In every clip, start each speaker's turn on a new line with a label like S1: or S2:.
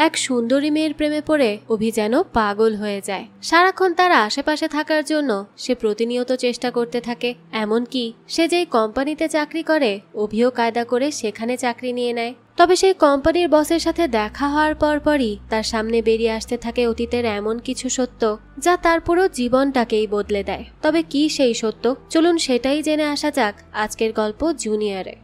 S1: এক সুন্দরী মেয়ের প্রেমে পড়ে অভি যেন পাগল হয়ে যায়। সারাক্ষণ তার আশেপাশে থাকার জন্য সে প্রতিনিয়ত চেষ্টা করতে থাকে। এমনকি সে যেই কোম্পানিতে চাকরি করে অভিও কায়দা করে সেখানে চাকরি নিয়ে নেয়। তবে সেই কোম্পানির বসের সাথে দেখা হওয়ার পরপরই তার সামনে বেরিয়ে আসতে থাকে অতীতের এমন কিছু সত্য যা তার পুরো জীবনটাকেই বদলে দেয়। তবে কি সেই সত্য, চলুন সেটাই জেনে আসা যাক আজকের গল্প জুনিয়রে।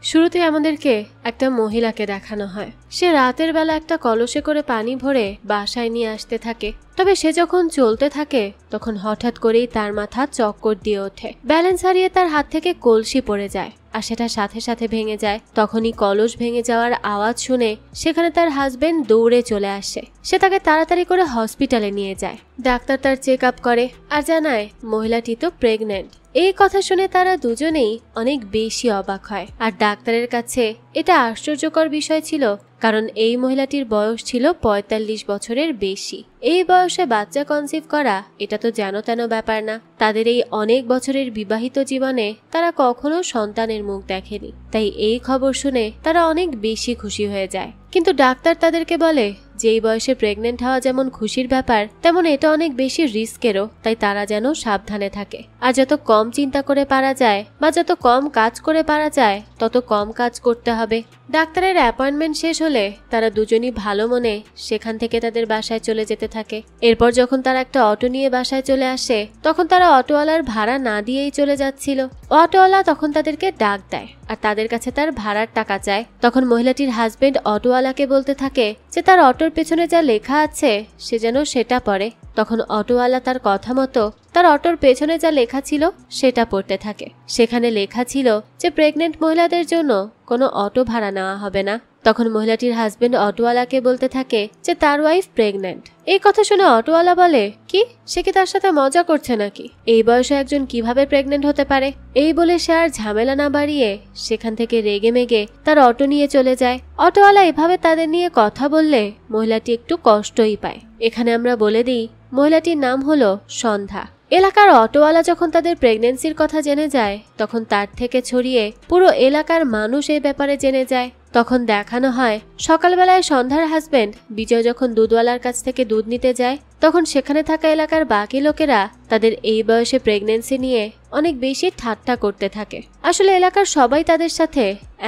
S1: শুরুতে আমাদেরকে একটা মহিলাকে দেখানো হয়। সে রাতের বেলা একটা কলসে করে পানি ভরে বাসায় নিয়ে আসতে থাকে। তবে সে যখন চলতে থাকে তখন হঠাৎ করেই তার মাথা চক্কর দিয়ে ওঠে। ব্যালেন্স হারিয়ে তার হাত থেকে কলসি পড়ে যায় আর সেটা সাথে সাথে ভেঙে যায়। তখনই কলস ভেঙে যাওয়ার আওয়াজ শুনে সেখানে তার হাজবেন্ড দৌড়ে চলে আসে। সে তাকে তাড়াতাড়ি করে হসপিটালে নিয়ে যায়। ডাক্তার তার চেক আপ করে আর জানায় মহিলাটি তো প্রেগনেন্ট। এই কথা শুনে তারা দুজনেই অনেক বেশি অবাক হয়। আর ডাক্তারের কাছে এটা আশ্চর্যকর বিষয় ছিল, কারণ এই মহিলাটির বয়স ছিল ৪৫ বছরের বেশি। এই বয়সে বাচ্চা কনসিভ করা এটা তো যেন তেন ব্যাপার না। তাদের এই অনেক বছরের বিবাহিত জীবনে তারা কখনো সন্তানের মুখ দেখেনি। তাই এই খবর শুনে তারা অনেক বেশি খুশি হয়ে যায়। কিন্তু ডাক্তার তাদেরকে বলে যে এই বয়সে প্রেগনেন্ট হওয়া যেমন খুশির ব্যাপার, তেমন এটা অনেক বেশি রিস্কেরও। তাই তারা যেন সাবধানে থাকে আর যত কম চিন্তা করে পারা যায় বা যত কম কাজ করে পারা যায় তত কম কাজ করতে হবে। ডাক্তারের অ্যাপয়েন্টমেন্ট শেষ হলে তারা দুজনই ভালো মনে সেখান থেকে তাদের বাসায় চলে যেতে থাকে। এরপর যখন তারা একটা অটো নিয়ে বাসায় চলে আসে তখন তারা অটোওয়ালার ভাড়া না দিয়েই চলে যাচ্ছিল। অটোওয়ালা তখন তাদেরকে ডাক দেয় আর তাদের কাছে তার ভাড়ার টাকা চায়। তখন মহিলাটির হাজবেন্ড অটোওয়ালাকে বলতে থাকে যে তার অটোর পেছনে যা লেখা আছে সে যেন সেটা পড়ে। তখন অটোওয়ালা তার কথা মতো তার অটোর পেছনে যা লেখা ছিল সেটা পড়তে থাকে। সেখানে লেখা ছিল যে প্রেগনেন্ট মহিলাদের জন্য কোনো অটো ভাড়া নেওয়া হবে না। তখন মহিলাটির হাজবেন্ড অটোওয়ালাকে বলতে থাকে যে তার ওয়াইফ প্রেগনেন্ট। এই কথা শুনে অটোওয়ালা বলে, কি সে কি তার সাথে মজা করছে নাকি? এই বয়সে একজন কিভাবে প্রেগনেন্ট হতে পারে? এই বলে সে আর ঝামেলা না বাড়িয়ে সেখান থেকে রেগে মেগে তার অটো নিয়ে চলে যায়। অটোওয়ালা এভাবে তাদের নিয়ে কথা বললে মহিলাটি একটু কষ্টই পায়। এখানে আমরা বলে দিই মহিলাটির নাম হলো সন্ধ্যা। এলাকার অটোওয়ালা যখন তাদের প্রেগনেন্সির কথা জেনে যায় তখন তার থেকে ছড়িয়ে পুরো এলাকার মানুষ এই ব্যাপারে জেনে যায়। তখন দেখানো হয় সকালবেলায় সন্ধ্যার হাজবেন্ড বিজয় যখন দুধওয়ালার কাছ থেকে দুধ নিতে যায় তখন সেখানে থাকা এলাকার বাকি লোকেরা তাদের এই বয়সে প্রেগনেন্সি নিয়ে অনেক বেশি ঠাট্টা করতে থাকে। আসলে এলাকার সবাই তাদের সাথে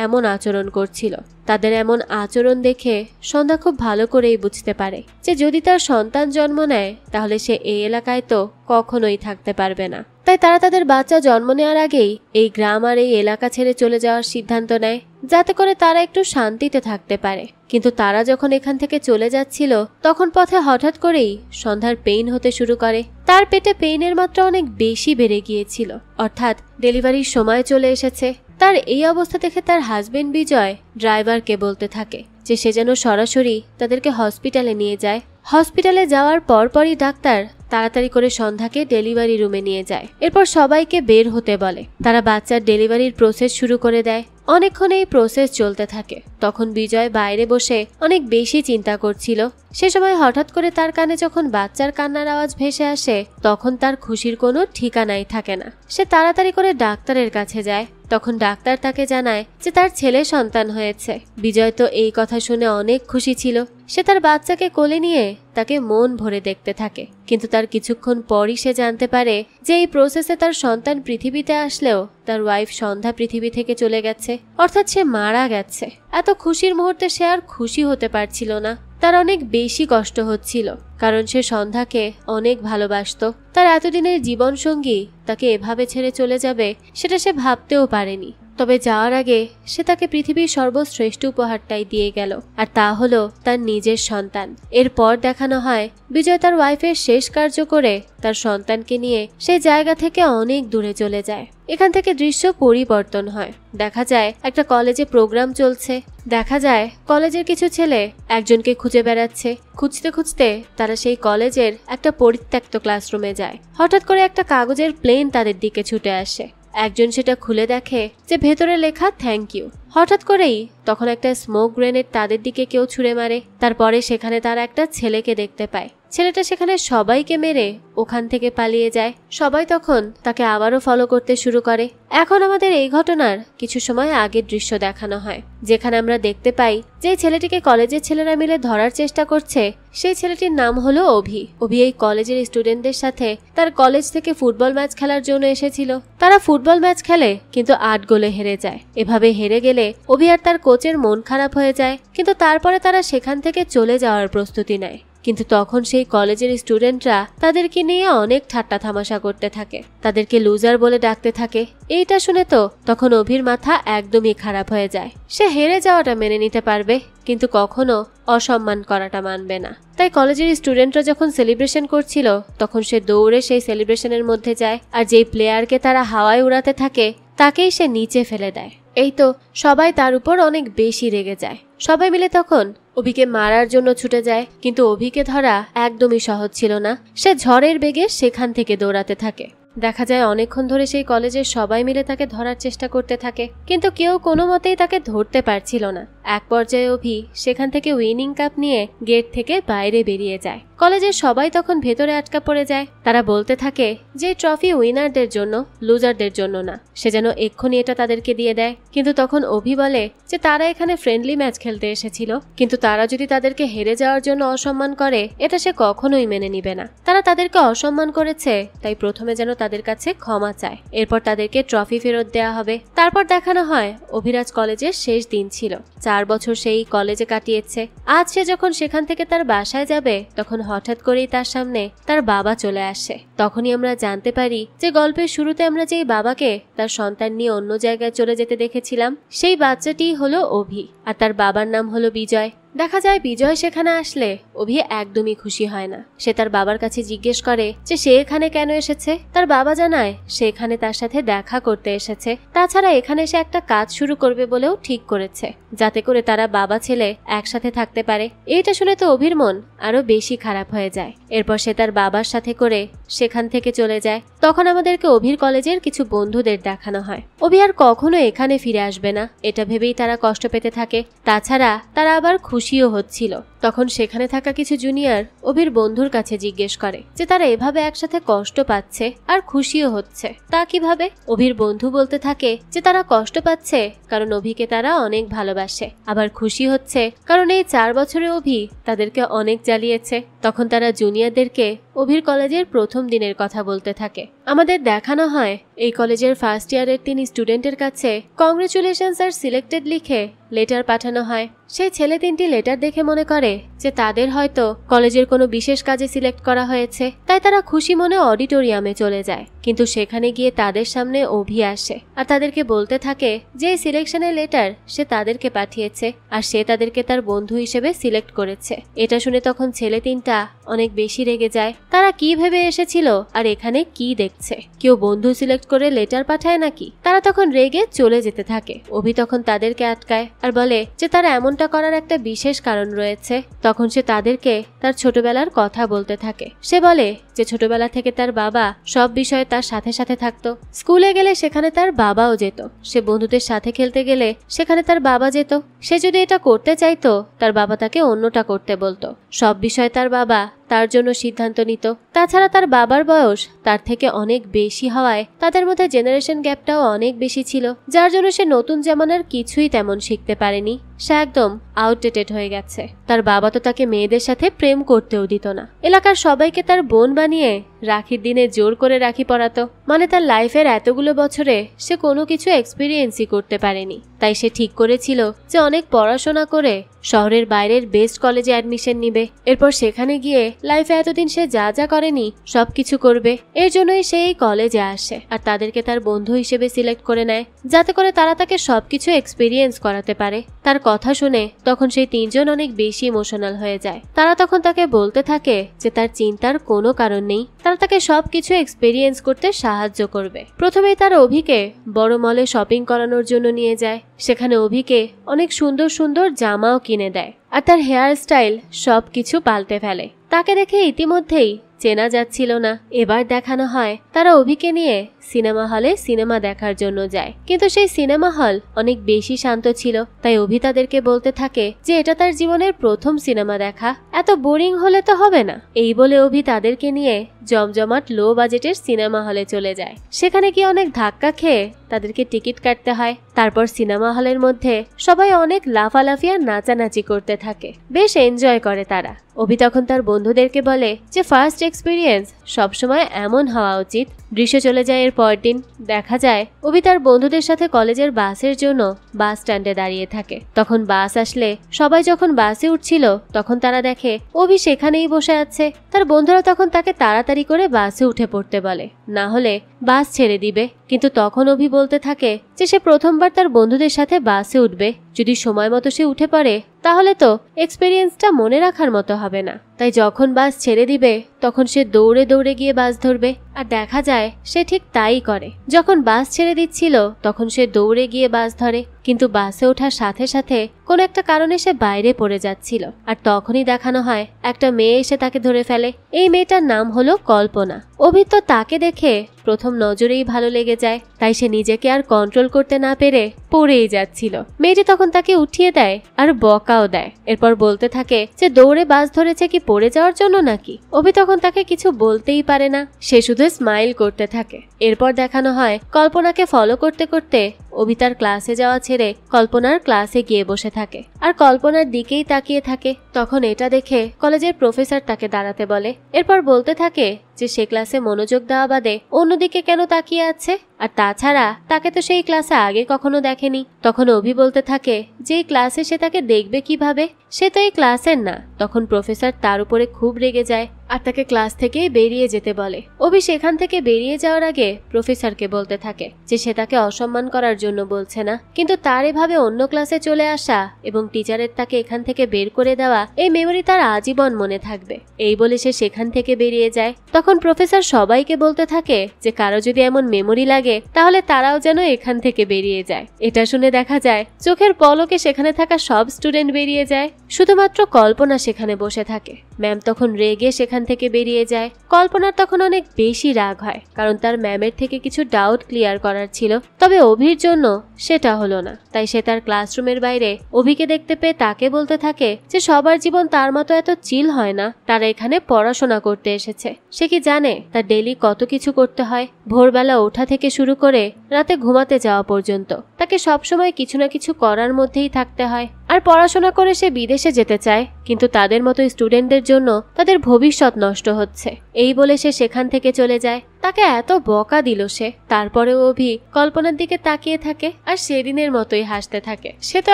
S1: এমন আচরণ করছিল। তাদের এমন আচরণ দেখে সন্ধ্যা খুব ভালো করেই বুঝতে পারে যে যদি তার সন্তান জন্ম নেয় তাহলে সে এই এলাকায় তো কখনোই থাকতে পারবে না। তাই তারা তাদের বাচ্চা জন্ম নেওয়ার আগেই এই গ্রাম আর এই এলাকা ছেড়ে চলে যাওয়ার সিদ্ধান্ত নেয়, যাতে করে তারা একটু শান্তিতে থাকতে পারে। কিন্তু তারা যখন এখান থেকে চলে যাচ্ছিল তখন পথে হঠাৎ করেই সন্ধ্যার পেইন হতে শুরু করে। তার পেটে পেইনের মাত্রা অনেক বেশি বেড়ে গিয়েছিল, অর্থাৎ ডেলিভারির সময় চলে এসেছে। তার এই অবস্থা দেখে তার হাজবেন্ড বিজয় ড্রাইভারকে বলতে থাকে যে সে যেন সরাসরি তাদেরকে হসপিটালে নিয়ে যায়। হসপিটালে যাওয়ার পরপরই ডাক্তার তাড়াতাড়ি করে সন্ধ্যাকে ডেলিভারি রুমে নিয়ে যায়। এরপর সবাইকে বের হতে বলে। তারা বাচ্চার ডেলিভারির প্রসেস শুরু করে দেয়। অনেকক্ষণ এই প্রসেস চলতে থাকে। তখন বিজয় বাইরে বসে অনেক বেশি চিন্তা করছিল। সে সময় হঠাৎ করে তার কানে যখন বাচ্চার কান্নার আওয়াজ ভেসে আসে তখন তার খুশির কোনো ঠিকানাই থাকে না। সে তাড়াতাড়ি করে ডাক্তারের কাছে যায়। তখন ডাক্তার তাকে জানায় যে তার ছেলে সন্তান হয়েছে। বিজয় তো এই কথা শুনে অনেক খুশি ছিল। সে তার বাচ্চাকে কোলে নিয়ে তাকে মন ভরে দেখতে থাকে। কিন্তু তার কিছুক্ষণ পরই সে জানতে পারে যে এই প্রসেসে তার সন্তান পৃথিবীতে আসলেও তার ওয়াইফ সন্ধ্যা পৃথিবী থেকে চলে গেছে, অর্থাৎ সে মারা গেছে। এত খুশির মুহূর্তে সে আর খুশি হতে পারছিল না। তার অনেক বেশি কষ্ট হচ্ছিল, কারণ সে সন্ধ্যাকে অনেক ভালোবাসতো। তার এতদিনের জীবন সঙ্গী তাকে এভাবে ছেড়ে চলে যাবে সেটা সে ভাবতেও পারেনি। তবে যাওয়ার আগে সে তাকে পৃথিবীর সর্বশ্রেষ্ঠ উপহারটাই দিয়ে গেল, আর তা হলো তার নিজের সন্তান। এরপর দেখানো হয় বিজয় তার ওয়াইফের শেষ কার্য করে তার সন্তানকে নিয়ে সেই জায়গা থেকে অনেক দূরে চলে যায়। এখান থেকে দৃশ্য পরিবর্তন হয়। দেখা যায় একটা কলেজে প্রোগ্রাম চলছে। দেখা যায় কলেজের কিছু ছেলে একজনকে খুঁজে বেড়াচ্ছে। খুঁজতে খুঁজতে তারা সেই কলেজের একটা পরিত্যক্ত ক্লাসরুমে যায়। হঠাৎ করে একটা কাগজের প্লেন তাদের দিকে ছুটে আসে। একজন সেটা খুলে দেখে যে ভেতরে লেখা থ্যাংক ইউ। হঠাৎ করেই তখন একটা স্মোক গ্রেনেড তাদের দিকে কেউ ছুঁড়ে মারে। তারপরে সেখানে তারা একটা ছেলেকে দেখতে পায় ছেলেটা সেখানে সবাইকে মেরে ওখান থেকে পালিয়ে যায়। সবাই তখন তাকে আবারও ফলো করতে শুরু করে। এখন আমাদের এই ঘটনার কিছু সময় আগের দৃশ্য দেখানো হয়, যেখানে আমরা দেখতে পাই যে ছেলেটিকে কলেজের ছেলেরা মিলে ধরার চেষ্টা করছে। সেই ছেলেটির নাম হলো অভি। অভি এই কলেজের স্টুডেন্টদের সাথে তার কলেজ থেকে ফুটবল ম্যাচ খেলার জন্য এসেছিল। তারা ফুটবল ম্যাচ খেলে কিন্তু 8 গোলে হেরে যায়। এভাবে হেরে গেলে অভি আর তার কোচের মন খারাপ হয়ে যায়, কিন্তু তারপরে তারা সেখান থেকে চলে যাওয়ার প্রস্তুতি নেয়। কিন্তু তখন সেই কলেজের স্টুডেন্টরা তাদেরকে নিয়ে অনেক ঠাট্টা তামাশা করতে থাকে, তাদেরকে লুজার বলে ডাকতে থাকে। এইটা শুনে তো তখন অভির মাথা একদমই খারাপ হয়ে যায়। সে হেরে যাওয়াটা মেনে নিতে পারবে, কিন্তু কখনো অসম্মান করাটা মানবে না। তাই কলেজের স্টুডেন্টরা যখন সেলিব্রেশন করছিল, তখন সে দৌড়ে সেই সেলিব্রেশনের মধ্যে যায়, আর যেই প্লেয়ারকে তারা হাওয়ায় উড়াতে থাকে তাকেই সে নিচে ফেলে দেয়। এই তো সবাই তার উপর অনেক বেশি রেগে যায়। সবাই মিলে তখন অভিকে মারার জন্য ছুটে যায়, কিন্তু অভিকে ধরা একদমই সহজ ছিল না। সে ঝড়ের বেগে সেখান থেকে দৌড়াতে থাকে। দেখা যায় অনেকক্ষণ ধরে সেই কলেজের সবাই মিলে তাকে ধরার চেষ্টা করতে থাকে, কিন্তু কেউ কোনো মতেই তাকে ধরতে পারছিল না। এক পর্যায়ে অভি সেখান থেকে উইনিং কাপ নিয়ে গেট থেকে বাইরে বেরিয়ে যায়। কলেজের সবাই তখন ভেতরে আটকা পড়ে যায়। তারা বলতে থাকে যে ট্রফি উইনারদের জন্য, লুজারদের জন্য না। সে যেন এক্ষুনি এটা তাদেরকে দিয়ে দেয়। কিন্তু তখন অভি বলে যে তারা এখানে ফ্রেন্ডলি ম্যাচ খেলতে এসেছিল, কিন্তু তারা যদি তাদেরকে হেরে যাওয়ার জন্য অসম্মান করে, এটা সে কখনোই মেনে নিবে না। তারা তাদেরকে অসম্মান করেছে, তাই প্রথমে যেন তাদের কাছে ক্ষমা চায়। এরপর তাদেরকে ট্রফি ফেরত দেওয়া হবে। তারপর দেখানো হয় অভিরাজ কলেজের শেষ দিন ছিল। 4 বছর সেই কলেজে কাটিয়েছে। আজ সে যখন সেখান থেকে তার বাসায় যাবে, তখন হঠাৎ করেই তার সামনে তার বাবা চলে আসে। তখনই আমরা জানতে পারি যে গল্পের শুরুতে আমরা যেই বাবাকে তার সন্তান নিয়ে অন্য জায়গায় চলে যেতে দেখেছিলাম, সেই বাচ্চাটিই হলো অভি, আর তার বাবার নাম হলো বিজয়। দেখা যায় বিজয় সেখানে আসলে অভি একদমই খুশি হয় না। সে তার বাবার কাছে জিজ্ঞেস করে যে সে এখানে কেন এসেছে। তার বাবা জানায় সে এখানে তার সাথে দেখা করতে এসেছে। তাছাড়া এখানে সে একটা কাজ শুরু করবে বলেও ঠিক করেছে, যাতে করে তারা বাবা ছেলে একসাথে থাকতে পারে। এইটা শুনে তো অভির মন আরো বেশি খারাপ হয়ে যায়। এরপর সে তার বাবার সাথে করে সেখান থেকে চলে যায়। তখন আমাদেরকে অভির কলেজের কিছু বন্ধুদের দেখানো হয়। অভি আর কখনো এখানে ফিরে আসবে না, এটা ভেবেই তারা কষ্ট পেতে থাকে। তাছাড়া তারা আবার খুশিও হচ্ছিল। তখন সেখানে থাকা কিছু জুনিয়র অভির বন্ধুর কাছে জিজ্ঞেস করে যে তারা এভাবে একসাথে কষ্ট পাচ্ছে আর খুশিও হচ্ছে, তা কিভাবে? অভির বন্ধু বলতে থাকে যে তারা কষ্ট পাচ্ছে কারণ অভিকে তারা অনেক ভালোবাসে, আবার খুশি হচ্ছে কারণ এই 4 বছরে অভি তাদেরকে অনেক জ্বালিয়েছে। তখন তারা জুনিয়রদেরকে অভির কলেজের প্রথম দিনের কথা বলতে থাকে। আমাদের দেখানো হয় এই কলেজের ফার্স্ট ইয়ারের 3 স্টুডেন্টের কাছে কংগ্রেচুলেশনস আর সিলেক্টেড লিখে লেটার পাঠানো হয়। সেই ছেলে 3টি লেটার দেখে মনে করে যে তাদের হয়তো কলেজের কোনো বিশেষ কাজে সিলেক্ট করা হয়েছে, তাই তারা খুশি মনে অডিটোরিয়ামে চলে যায়। কিন্তু সেখানে গিয়ে তাদের সামনে অভি আসে আর তাদেরকে বলতে থাকে যে সিলেকশনের লেটার সে তাদেরকে পাঠিয়েছে আর সে তাদেরকে তার বন্ধু হিসেবে সিলেক্ট করেছে। এটা শুনে তখন ছেলে 3টা অনেক বেশি রেগে যায়। তারা কি ভেবে এসেছিল আর এখানে কি দেখছে? কেউ বন্ধু সিলেক্ট করে লেটার পাঠায় নাকি? তারা তখন রেগে চলে যেতে থাকে। অভি তখন তাদেরকে আটকায় আর বলে যে তারা এমনটা করার একটা বিশেষ কারণ রয়েছে। তখন সে তাদেরকে তার ছোটবেলার কথা বলতে থাকে। সে বলে যে ছোটবেলা থেকে তার বাবা সব বিষয়ে তার সাথে সাথে থাকতো। স্কুলে গেলে সেখানে তার বাবাও যেত, সে বন্ধুদের সাথে খেলতে গেলে সেখানে তার বাবা যেত। সে যদি এটা করতে চাইতো, তার বাবা তাকে অন্যটা করতে বলতো। সব বিষয়ে তার বাবা তার জন্য সিদ্ধান্ত নিত। তাছাড়া তার বাবার বয়স তার থেকে অনেক বেশি হওয়ায় তাদের মধ্যে জেনারেশন গ্যাপটাও অনেক বেশি ছিল, যার জন্য সে নতুন জামানার কিছুই তেমন শিখতে পারেনি। সে একদম আউটডেটেড হয়ে গেছে। তার বাবা তো তাকে মেয়েদের সাথে প্রেম করতেও দিত না। এলাকার সবাইকে তার বোন বানিয়ে রাখির দিনে জোর করে রাখি পরাতো। মানে তার লাইফের এতগুলো বছরে সে কোনো কিছু এক্সপিরিয়েন্সই করতে পারেনি। তাই সে ঠিক করেছিল যে অনেক পড়াশোনা করে শহরের বাইরের বেস্ট কলেজে অ্যাডমিশন নিবে। এরপর সেখানে গিয়ে লাইফে এতদিন সে যা যা করেনি সবকিছু করবে। এর জন্যই সে এই কলেজে আসে আর তাদেরকে তার বন্ধু হিসেবে সিলেক্ট করে নেয়, যাতে করে তারা তাকে সবকিছু এক্সপিরিয়েন্স করাতে পারে। তার কথা শুনে তখন সেই 3জন অনেক বেশি ইমোশনাল হয়ে যায়। তারা তখন তাকে বলতে থাকে যে তার চিন্তার কোনো কারণ নেই, তারা তাকে সবকিছু এক্সপিরিয়েন্স করতে সাহায্য করবে। প্রথমেই তারা অভিকে বড় মলে শপিং করানোর জন্য নিয়ে যায়। সেখানে অভিকে অনেক সুন্দর সুন্দর জামাও কিনে দেয় আর তার হেয়ার স্টাইল সবকিছু পাল্টে ফেলে। তাকে দেখে ইতিমধ্যেই চেনা যাচ্ছিল না। এবার দেখানো হয় তারা অভিকে নিয়ে সিনেমা হলে সিনেমা দেখার জন্য যায়। কিন্তু সেই সিনেমা হল অনেক বেশি শান্ত ছিল, তাই অভি তাদেরকে বলতে থাকে যে এটা তার জীবনের প্রথম সিনেমা দেখা, এত বোরিং হলে তো হবে না। এই বলে অভি তাদেরকে নিয়ে জমজমাট লো বাজেটের সিনেমা হলে চলে যায়। সেখানে গিয়ে অনেক ধাক্কা খেয়ে তাদেরকে টিকিট কাটতে হয়। তারপর সিনেমা হলের মধ্যে সবাই অনেক লাফালাফি আর নাচানাচি করতে থাকে, বেশ এনজয় করে তারা। অভি তখন তার বন্ধুদেরকে বলে যে ফার্স্ট এক্সপিরিয়েন্স সবসময় এমন হওয়া উচিত। দৃশ্য চলে যায় এর পরদিন। দেখা যায় অভি তার বন্ধুদের সাথে কলেজের বাসের জন্য বাস স্ট্যান্ডে দাঁড়িয়ে থাকে। তখন বাস আসলে সবাই যখন বাসে উঠছিল তখন তারা দেখে অভি সেখানেই বসে আছে। তার বন্ধুরা তখন তাকে তাড়াতাড়ি করে বাসে উঠে পড়তে বলে, না হলে বাস ছেড়ে দিবে। কিন্তু তখন অভি বলতে থাকে যে সে প্রথমবার তার বন্ধুদের সাথে বাসে উঠবে, যদি সময় মতো সে উঠে পড়ে তাহলে তো এক্সপেরিয়েন্সটা মনে রাখার মতো হবে না। তাই যখন বাস ছেড়ে দিবে তখন সে দৌড়ে দৌড়ে গিয়ে বাস ধরবে। আর দেখা যায় সে ঠিক তাই করে। যখন বাস ছেড়ে দিচ্ছিল তখন সে দৌড়ে গিয়ে বাস ধরে, কিন্তু বাসে ওঠার সাথে সাথে কোন একটা কারণে সে বাইরে পড়ে যাচ্ছিল। আর তখনই দেখানো হয় একটা মেয়ে এসে তাকে ধরে ফেলে। এই মেয়েটার নাম হলো কল্পনা। অভি তো তাকে দেখে প্রথম নজরেই ভালো লেগে যায়, তাই সে নিজেকে আর কন্ট্রোল করতে না পেরে পড়েই যাচ্ছিল। মেয়েটি তখন তাকে উঠিয়ে দেয় আর বকাও দেয়। এরপর বলতে থাকে যে দৌড়ে বাস ধরেছে কি পড়ে যাওয়ার জন্য নাকি। অভি তখন তাকে কিছু বলতেই পারে না, সে শুধু স্মাইল করতে থাকে। এরপর দেখানো হয় কল্পনাকে ফলো করতে করতে অভি তার ক্লাসে যাওয়া ছেড়ে কল্পনার ক্লাসে গিয়ে বসে থাকে আর কল্পনার দিকেই তাকিয়ে থাকে। তখন এটা দেখে কলেজের প্রফেসর তাকে দাঁড়াতে বলে। এরপর বলতে থাকে যে সে ক্লাসে মনোযোগ দেওয়া বাদে অন্যদিকে কেন তাকিয়ে আছে, আর তাছাড়া তাকে তো সেই ক্লাসে আগে কখনো দেখেনি। তখন অভি বলতে থাকে যে এই ক্লাসে সে তাকে দেখবে কিভাবে, সে তো এই ক্লাসের না। তখন প্রফেসর তার উপরে খুব রেগে যায় আর তাকে ক্লাস থেকে বেরিয়ে যেতে বলে। অভি সেখান থেকে বেরিয়ে যাওয়ার আগে প্রফেসরকে বলতে থাকে যে সে তাকে অসম্মান করার জন্য বলছে না, কিন্তু তার এভাবে অন্য ক্লাসে চলে আসা এবং টিচারের তাকে এখান থেকে বের করে দেওয়া, এই মেমোরি তার আজীবন মনে থাকবে। এই বলে সে সেখান থেকে বেরিয়ে যায়। তখন প্রফেসর সবাইকে বলতে থাকে যে কারো যদি এমন মেমোরি লাগে তাহলে তারাও যেন এখান থেকে বেরিয়ে যায়। এটা শুনে দেখা যায় চোখের পলকে সেখানে থাকা সব স্টুডেন্ট বেরিয়ে যায়, শুধুমাত্র কল্পনা সেখানে বসে থাকে। ম্যাম তখন রেগে সেখান থেকে বেরিয়ে যায়। কল্পনার তখন অনেক বেশি রাগ হয়, কারণ তার ম্যামের থেকে কিছু ডাউট ক্লিয়ার করার ছিল, তবে অভির জন্য সেটা হলো না। তাই সে তার ক্লাসরুমের বাইরে অভিকে দেখতে পেয়ে তাকে বলতে থাকে যে সবার জীবন তার মতো এত চিল হয় না, তারা এখানে পড়াশোনা করতে এসেছে। সে কি জানে তার ডেইলি কত কিছু করতে হয়, ভোরবেলা ওঠা থেকে শুরু করে রাতে ঘুমাতে যাওয়া পর্যন্ত তাকে সবসময় কিছু না কিছু করার মধ্যেই থাকতে হয়। আর পড়াশোনা করে সে বিদেশে যেতে চায়, কিন্তু তাদের মতো স্টুডেন্টদের জন্য তাদের ভবিষ্যৎ নষ্ট হচ্ছে। এই বলে সে সেখান থেকে চলে যায়। তাকে এত বকা দিল সে, তারপরেও অভি কল্পনার দিকে তাকিয়ে থাকে আর সেদিনের মতোই হাসতে থাকে। সে তো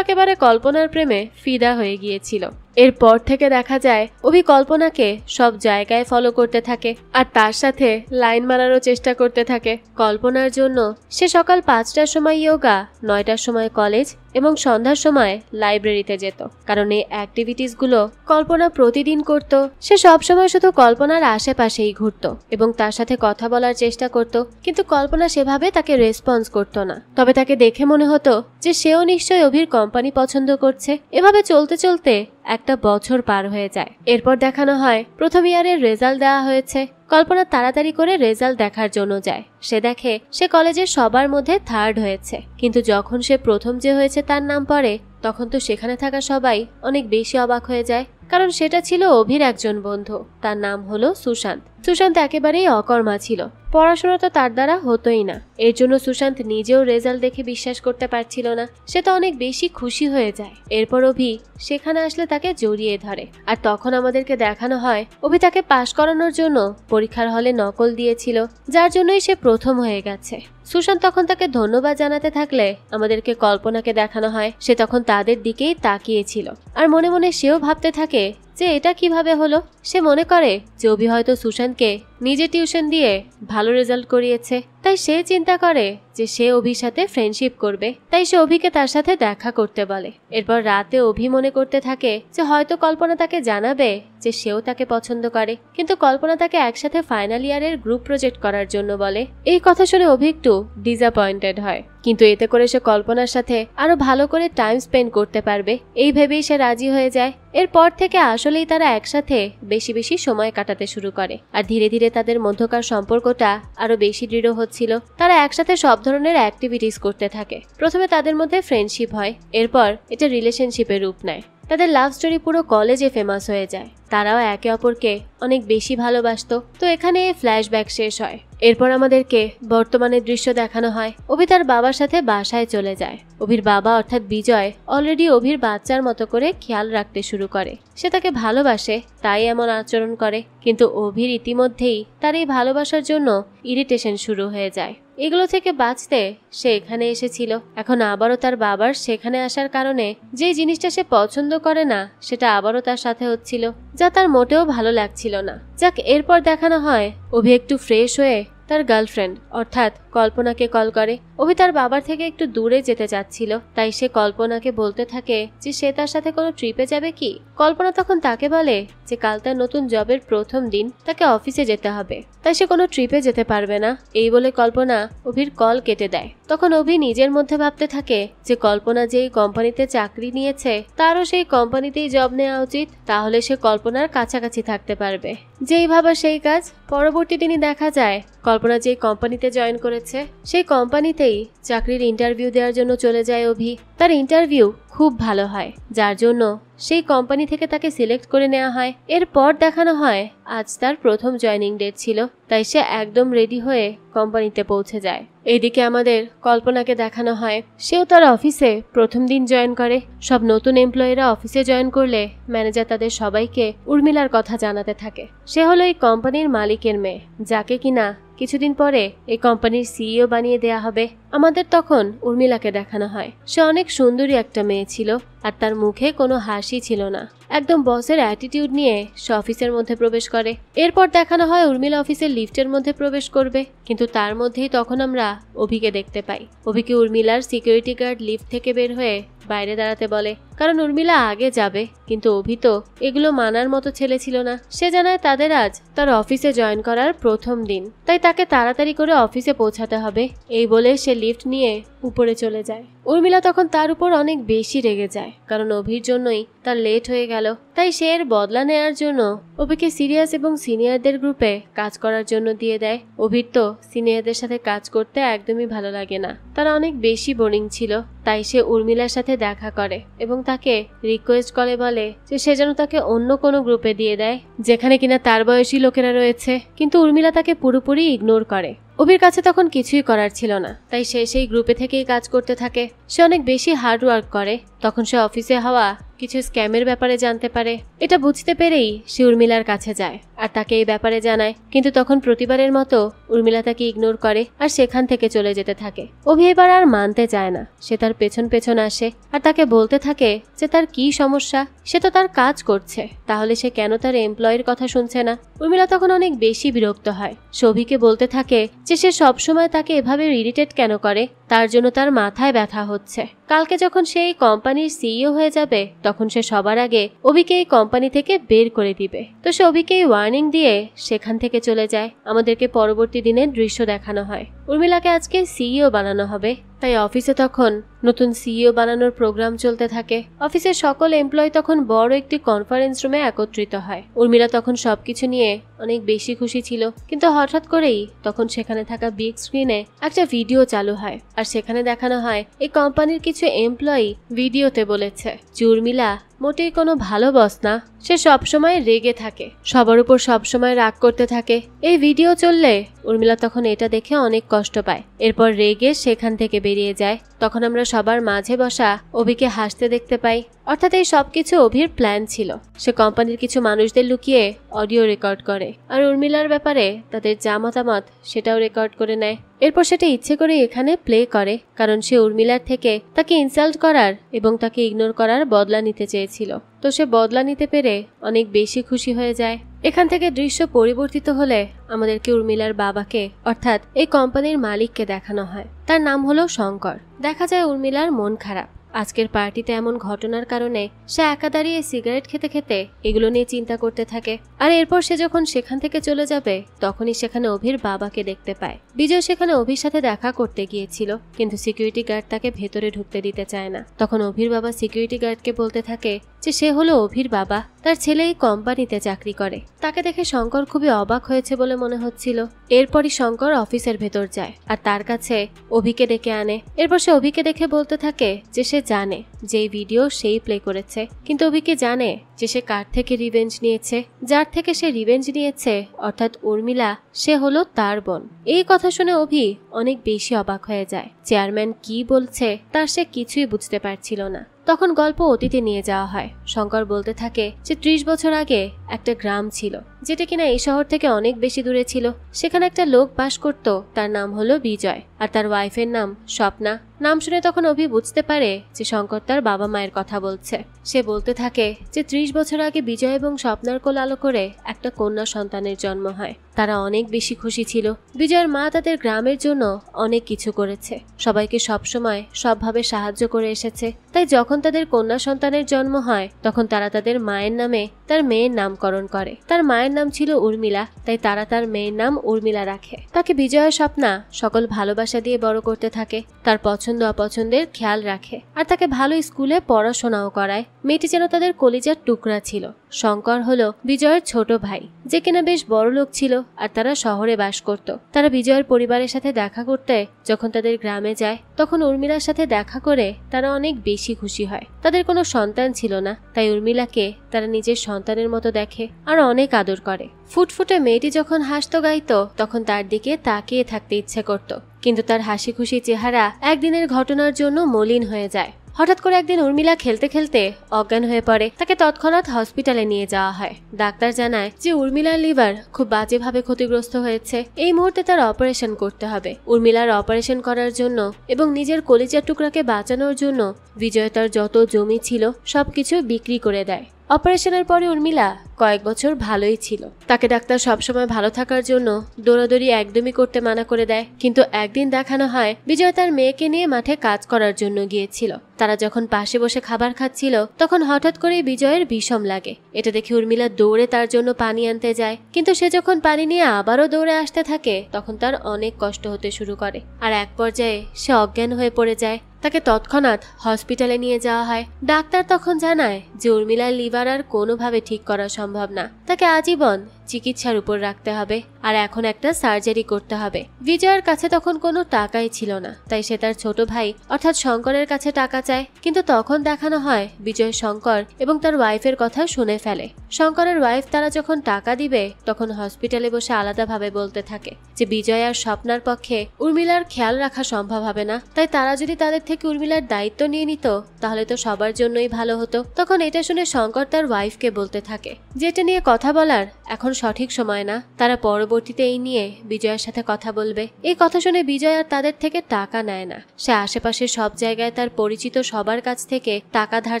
S1: একেবারে কল্পনার প্রেমে ফিদা হয়ে গিয়েছিল। এরপর থেকে দেখা যায় অভি কল্পনাকে সব জায়গায় ফলো করতে থাকে আর তার সাথে লাইন মারারও চেষ্টা করতে থাকে। কল্পনার জন্য সে সকাল 5টার সময় ইয়োগা, 9টার সময় কলেজ এবং সন্ধ্যার সময় লাইব্রেরিতে যেত, কারণ এই অ্যাক্টিভিটিসগুলো কল্পনা প্রতিদিন করত। সে সবসময় শুধু কল্পনার আশেপাশেই ঘুরত এবং তার সাথে কথা বলার চেষ্টা করত, কিন্তু কল্পনা সেভাবে তাকে রেসপন্স করত না। তবে তাকে দেখে মনে হতো যে সেও নিশ্চয়ই অভির কোম্পানি পছন্দ করছে। এভাবে চলতে চলতে একটা বছর পার হয়ে যায়। এরপর দেখানো হয় প্রথম ইয়ারের রেজাল্ট দেওয়া হয়েছে। কল্পনা তাড়াতাড়ি করে রেজাল্ট দেখার জন্য যায়। সে দেখে সে কলেজের সবার মধ্যে 3rd হয়েছে, কিন্তু যখন সে প্রথম যে হয়েছে তার নাম পড়ে তখন তো সেখানে থাকা সবাই অনেক বেশি অবাক হয়ে যায়, কারণ সেটা ছিল অভির একজন বন্ধু। তার নাম হলো সুশান্ত। সুশান্ত একেবারেই অকর্মা ছিল, পড়াশোনা তো তার দ্বারা হতোই না। এর জন্য সুশান্ত নিজেও রেজাল্ট দেখে বিশ্বাস করতে পারছিল না। সে তো অনেক বেশি খুশি হয়ে যায়। এরপর অভি সেখানে আসলে তাকে জড়িয়ে ধরে আর তখন আমাদেরকে দেখানো হয় অভি তাকে পাশ করানোর জন্য পরীক্ষার হলে নকল দিয়েছিল, যার জন্যই সে প্রথম হয়ে গেছে। সুশান্ত তখন তাকে ধন্যবাদ জানাতে থাকলে আমাদেরকে কল্পনাকে দেখানো হয় সে তখন তাদের দিকেই তাকিয়েছিল আর মনে মনে সেও ভাবতে থাকে যে এটা কিভাবে হলো। সে মনে করে যে অভি হয়তো সুশান্তকে নিজে টিউশন দিয়ে ভালো রেজাল্ট করিয়েছে, তাই সে চিন্তা করে যে সে অভির সাথে ফ্রেন্ডশিপ করবে। তাই সে অভিকে তার সাথে দেখা করতে বলে। এরপর রাতে অভি মনে করতে থাকে যে হয়তো কল্পনা তাকে জানাবে যে সেও তাকে পছন্দ করে, কিন্তু কল্পনা তাকে একসাথে ফাইনাল ইয়ারের গ্রুপ প্রজেক্ট করার জন্য বলে। এই কথা শুনে অভি একটু ডিসঅ্যাপয়েন্টেড হয়, কিন্তু এতে করে সে কল্পনার সাথে আরো ভালো করে টাইম স্পেন্ড করতে পারবে এই ভেবেই সে রাজি হয়ে যায়। এরপর থেকে আসলেই তারা একসাথে বেশি বেশি সময় কাটাতে কাটাতে শুরু করে আর ধীরে ধীরে তাদের মধ্যকার সম্পর্কটা আরো বেশি দৃঢ় হচ্ছিল। তারা একসাথে সব ধরনের অ্যাক্টিভিটিস করতে থাকে। প্রথমে তাদের মধ্যে ফ্রেন্ডশিপ হয়, এরপর এটা রিলেশনশিপের রূপ নেয়। তাদের লাভ স্টোরি পুরো কলেজে ফেমাস হয়ে যায়। তারাও একে অপরকে অনেক বেশি ভালোবাসতো। তো এখানে ফ্ল্যাশব্যাক শেষ হয়। এরপর আমাদেরকে বর্তমানের দৃশ্য দেখানো হয়। অভি তার বাবার সাথে বাসায় চলে যায়। অভির বাবা অর্থাৎ বিজয় অলরেডি অভির বাচ্চার মতো করে খেয়াল রাখতে শুরু করে। সে তাকে ভালোবাসে, তাই এমন আচরণ করে। কিন্তু অভির ইতিমধ্যেই তার এই ভালোবাসার জন্য ইরিটেশন শুরু হয়ে যায়। এগুলো থেকে বাঁচতে সে এখানে এসেছিল। এখন আবারও তার বাবার সেখানে আসার কারণে যে জিনিসটা সে পছন্দ করে না সেটা আবারও তার সাথে হচ্ছিল, যা তার মোটেও ভালো লাগছিল না। যাক, এরপর দেখানো হয় অভি একটু ফ্রেশ হয়ে তার গার্লফ্রেন্ড অর্থাৎ কল্পনাকে কল করে। অভি তার বাবার থেকে একটু দূরে যেতে চাচ্ছিল, তাই সে কল্পনাকে বলতে থাকে যে সে তার সাথে কোনো ট্রিপে যাবে কি। কল্পনা তখন তাকে বলে যে কাল তার নতুন জবের প্রথম দিন, তাকে অফিসে যেতে হবে, তাই সে কোনো ট্রিপে যেতে পারবে না। এই বলে কল্পনা অভির কল কেটে দেয়। তখন অভি নিজের মধ্যে ভাবতে থাকে যে কল্পনা যেই কোম্পানিতে চাকরি নিয়েছে তারও সেই কোম্পানিতেই জব নেওয়া উচিত, তাহলে সে কল্পনার কাছাকাছি থাকতে পারবে। যেই ভাবা সেই কাজ। পরবর্তী দিনই দেখা যায় কল্পনা যেই কোম্পানিতে জয়েন করেছে সেই কোম্পানিতেই চাকরির ইন্টারভিউ দেওয়ার জন্য চলে যায় অভি। তার ইন্টারভিউ খুব ভালো হয়, যার জন্য সেই কোম্পানি থেকে তাকে সিলেক্ট করে নেওয়া হয়। এরপর দেখানো হয় আজ তার প্রথম জয়নিং ডেট ছিল, তাই সে একদম রেডি হয়ে কোম্পানিতে পৌঁছে যায়। এদিকে আমাদের কল্পনাকে দেখানো হয় সেও তার অফিসে প্রথম দিন জয়েন করে। সব নতুন এমপ্লয়িরা অফিসে জয়েন করলে ম্যানেজার তাদের সবাইকে উর্মিলার কথা জানাতে থাকে। সে হলো এই কোম্পানির মালিকের মেয়ে, যাকে কিনা কিছুদিন পরে এই কোম্পানির সিইও বানিয়ে দেয়া হবে। আমাদের তখন উর্মিলাকে দেখানো হয়। সে অনেক সুন্দরী একটা মেয়ে ছিল আর তার মুখে কোনো হাসি ছিল না। একদম বসের অ্যাটিটিউড নিয়ে সে অফিসের মধ্যে প্রবেশ করে। এরপর দেখানো হয় উর্মিলা অফিসের লিফটের মধ্যে প্রবেশ করবে, কিন্তু তার মধ্যেই তখন আমরা অভিকে দেখতে পাই। অভিকে উর্মিলার সিকিউরিটি গার্ড লিফট থেকে বের হয়ে বাইরে দাঁড়াতে বলে, কারণ উর্মিলা আগে যাবে। কিন্তু অভি তো এগুলো মানার মতো ছেলে ছিল না। সে জানায় তাদের আজ তার অফিসে জয়েন করার প্রথম দিন, তাই তাকে তাড়াতাড়ি করে অফিসে পৌঁছাতে হবে। এই বলে সে লিফট নিয়ে উপরে চলে যায়। উর্মিলা তখন তার উপর অনেক বেশি রেগে যায়, কারণ অভির জন্যই তার লেট হয়ে গেল। তাই সে এর বদলা নেওয়ার জন্য অভিকে সিরিয়াস এবং সিনিয়রদের গ্রুপে কাজ করার জন্য দিয়ে দেয়। অভির তো সিনিয়রদের সাথে কাজ করতে একদমই ভালো লাগে না, তারা অনেক বেশি বোরিং ছিল। তাই সে উর্মিলার সাথে দেখা করে এবং তাকে রিকোয়েস্ট করে, বলে যে সে যেন তাকে অন্য কোনো গ্রুপে দিয়ে দেয় যেখানে কিনা তার বয়সী লোকেরা রয়েছে। কিন্তু উর্মিলা তাকে পুরোপুরি ইগনোর করে। অভির কাছে তখন কিছুই করার ছিল না, তাই সে সেই গ্রুপে থেকেই কাজ করতে থাকে। সে অনেক বেশি হার্ড ওয়ার্ক করে। তখন সে অফিসে হওয়া কিছু স্ক্যামের ব্যাপারে জানতে পারে। এটা বুঝতে পেরেই সে উর্মিলার কাছে যায় আর তাকে এই ব্যাপারে জানায়। কিন্তু তখন প্রতিবারের মতো উর্মিলা তাকে ইগনোর করে আর সেখান থেকে চলে যেতে থাকে। অভি এবার আর মানতে চায় না। সে তার পেছন পেছন আসে আর তাকে বলতে থাকে যে তার কি সমস্যা, সে তো তার কাজ করছে, তাহলে সে কেন তার এমপ্লয়ের কথা শুনছে না। উর্মিলা তখন অনেক বেশি বিরক্ত হয়। সে অভিকে বলতে থাকে যে সে সবসময় তাকে এভাবে ইরিটেট কেন করে, তার জন্য তার মাথায় ব্যথা হচ্ছে। কালকে যখন সে এই কোম্পানির সিইও হয়ে যাবে তখন সে সবার আগে অভিকে এই কোম্পানি থেকে বের করে দিবে। তো সে অভিকে ওয়ার্নিং দিয়ে সেখান থেকে চলে যায়। আমাদেরকে পরবর্তী দিনের দৃশ্য দেখানো হয় উর্মিলাকে আজকে সিইও বানানো হবে, তাই অফিসে তখন নতুন সিইও বানানোর প্রোগ্রাম চলতে থাকে। অফিসের সকল এমপ্লয়ি তখন বড় একটি কনফারেন্স রুমে একত্রিত হয়। উর্মিলা তখন সবকিছু নিয়ে অনেক বেশি খুশি ছিল, কিন্তু হঠাৎ করেই তখন সেখানে থাকা বিগ স্ক্রিনে একটা ভিডিও চালু হয় আর সেখানে দেখানো হয় এই কোম্পানির কিছু এমপ্লয়ি ভিডিওতে বলেছে যে উর্মিলা মোটেই কোনো ভালো বস না, সে সবসময় রেগে থাকে, সবার উপর সবসময় রাগ করতে থাকে। এই ভিডিও চললে উর্মিলা তখন এটা দেখে অনেক কষ্ট পায়। এরপর রেগে সেখান থেকে বেরিয়ে যায়। তখন আমরা সবার মাঝে বসা অভিকে হাসতে দেখতে পাই। অর্থাৎ এই সবকিছু অভির প্ল্যান ছিল। সে কোম্পানির কিছু মানুষদের লুকিয়ে অডিও রেকর্ড করে আর উর্মিলার ব্যাপারে তাদের যা মতামত সেটাও রেকর্ড করে নেয়। এরপর সেটা ইচ্ছে করে এখানে প্লে করে, কারণ সে উর্মিলার থেকে তাকে ইনসাল্ট করার এবং তাকে ইগনোর করার বদলা নিতে চেয়েছিল। তো সে বদলা নিতে পেরে অনেক বেশি খুশি হয়ে যায়। এখান থেকে দৃশ্য পরিবর্তিত হলে আমাদেরকে উর্মিলার বাবাকে অর্থাৎ এই কোম্পানির মালিককে দেখানো হয়। তার নাম হলো শঙ্কর। দেখা যায় উর্মিলার মন খারাপ আজকের পার্টিতে এমন ঘটনার কারণে সে একা দাঁড়িয়ে সিগারেট খেতে খেতে এগুলো নিয়ে চিন্তা করতে থাকে। আর এরপর সে যখন সেখান থেকে চলে যাবে তখনই সেখানে অভির বাবাকে দেখতে পায়। বিজয় সেখানে অভির সাথে দেখা করতে গিয়েছিল, কিন্তু সিকিউরিটি গার্ড তাকে ভেতরে ঢুকতে দিতে চায় না। তখন অভির বাবা সিকিউরিটি গার্ডকে বলতে থাকে যে সে হলো অভির বাবা, তার ছেলে এই কোম্পানিতে চাকরি করে। তাকে দেখে শঙ্কর খুবই অবাক হয়েছে বলে মনে হচ্ছিল। এরপরই শঙ্কর অফিসের ভেতর যায় আর তার কাছে অভিকে ডেকে আনে। এরপর সে অভিকে দেখে বলতে থাকে যে সে জানে যে এই ভিডিও সেই প্লে করেছে, কিন্তু অভিকে জানে যে সে কার থেকে রিভেঞ্জ নিয়েছে। যার থেকে সে রিভেঞ্জ নিয়েছে অর্থাৎ উর্মিলা, সে হলো তার বোন। এই কথা শুনে অভি অনেক বেশি অবাক হয়ে যায়। চেয়ারম্যান কি বলছে তার সে কিছুই বুঝতে পারছিল না। তখন গল্প অতীতে নিয়ে যাওয়া হয়। শঙ্কর বলতে থাকে যে 30 বছর আগে একটা গ্রাম ছিল যেটা কিনা এই শহর থেকে অনেক বেশি দূরে ছিল। সেখানে একটা লোক বাস করত, তার নাম হলো বিজয়, আর তার ওয়াইফের নাম স্বপ্না। নাম শুনে তখন অভি বুঝতে পারে যে শঙ্কর তার বাবা মায়ের কথা বলছে। সে বলতে থাকে যে 30 বছর আগে বিজয় এবং স্বপ্নার কোল আলো করে একটা কন্যা সন্তানের জন্ম হয়। তারা অনেক বেশি খুশি ছিল। বিজয়ের মা তাদের গ্রামের জন্য অনেক কিছু করেছে, সবাইকে সবসময় সবভাবে সাহায্য করে এসেছে। তাই যখন তাদের কন্যা সন্তানের জন্ম হয় তখন তারা তাদের মায়ের নামে তার মেয়ের নামকরণ করে। তার মায়ের নাম ছিল উর্মিলা, তাই তারা তার মেয়ের নাম উর্মিলা রাখে। তাকে বিজয়ের স্বপ্না সকল ভালোবাসা দিয়ে বড় করতে থাকে, তার পছন্দ অপছন্দের খেয়াল রাখে আর তাকে ভালো স্কুলে পড়াশোনাও করায়। মেয়েটি যেন তাদের কলিজার টুকরা ছিল। শঙ্কর হলো বিজয়ের ছোট ভাই, যে কিনা বেশ বড় লোক ছিল আর তারা শহরে বাস করত। তারা বিজয়ের পরিবারের সাথে দেখা করতে যখন তাদের গ্রামে যায় তখন উর্মিলার সাথে দেখা করে তারা অনেক বেশি খুশি হয়। তাদের কোনো সন্তান ছিল না, তাই উর্মিলাকে তারা নিজের সন্তানের মতো দেখে আর অনেক আদর করে। ফুটফুটে মেয়েটি যখন হাসতো গাইতো তখন তার দিকে তাকিয়ে থাকতে ইচ্ছে করত, কিন্তু তার হাসি খুশি চেহারা একদিনের ঘটনার জন্য মলিন হয়ে যায়। হঠাৎ করে একদিন উর্মিলা খেলতে খেলতে অজ্ঞান হয়ে পড়ে। তাকে তৎক্ষণাৎ হসপিটালে নিয়ে যাওয়া হয়। ডাক্তার জানায় যে উর্মিলার লিভার খুব বাজেভাবে ক্ষতিগ্রস্ত হয়েছে, এই মুহূর্তে তার অপারেশন করতে হবে। উর্মিলার অপারেশন করার জন্য এবং নিজের কলিজার টুকরাকে বাঁচানোর জন্য বিজয় তার যত জমি ছিল সবকিছু বিক্রি করে দেয়। অপারেশনের পরে উর্মিলা কয়েক বছর ভালোই ছিল। তাকে ডাক্তার সবসময় ভালো থাকার জন্য দৌড়াদৌড়ি একদমই করতে মানা করে দেয়। কিন্তু একদিন দেখানো হয় বিজয় তার মেয়েকে নিয়ে মাঠে কাজ করার জন্য গিয়েছিল। তারা যখন পাশে বসে খাবার খাচ্ছিল তখন হঠাৎ করে বিজয়ের বিষম লাগে। এটা দেখে উর্মিলা দৌড়ে তার জন্য পানি আনতে যায়, কিন্তু সে যখন পানি নিয়ে আবারও দৌড়ে আসতে থাকে তখন তার অনেক কষ্ট হতে শুরু করে আর এক পর্যায়ে সে অজ্ঞান হয়ে পড়ে যায়। তাকে তৎক্ষণাৎ হসপিটালে নিয়ে যাওয়া হয়। ডাক্তার তখন জানায় যে উর্মিলার লিভার আর কোনোভাবে ঠিক করা সম্ভব না, তাকে আজীবন চিকিৎসার উপর রাখতে হবে আর এখন একটা সার্জারি করতে হবে। বিজয়ের কাছে তখন কোনো টাকাই ছিল না, তাই সে তার ছোট ভাই অর্থাৎ শঙ্করের কাছে টাকা চায়। কিন্তু তখন দেখানো হয় বিজয় শঙ্কর এবং তার ওয়াইফের কথা শুনে ফেলে। শঙ্করের ওয়াইফ তারা যখন টাকা দিবে তখন হসপিটালে বসে আলাদাভাবে বলতে থাকে যে বিজয় আর স্বপ্নার পক্ষে উর্মিলার খেয়াল রাখা সম্ভব হবে না, তাই তারা যদি তাদের থেকে উর্মিলার দায়িত্ব নিয়ে নিত তাহলে তো সবার জন্যই ভালো হতো। তখন এটা শুনে শঙ্কর তার ওয়াইফকে বলতে থাকে যেটা নিয়ে কথা বলার এখন সঠিক সময় না, তারা পরবর্তীতে এই নিয়ে বিজয়ের সাথে কথা বলবে। এই কথা শুনে বিজয় আর তাদের থেকে টাকা নেয় না। সে আশেপাশে সব জায়গায় তার পরিচিত সবার কাছ থেকে টাকা ধার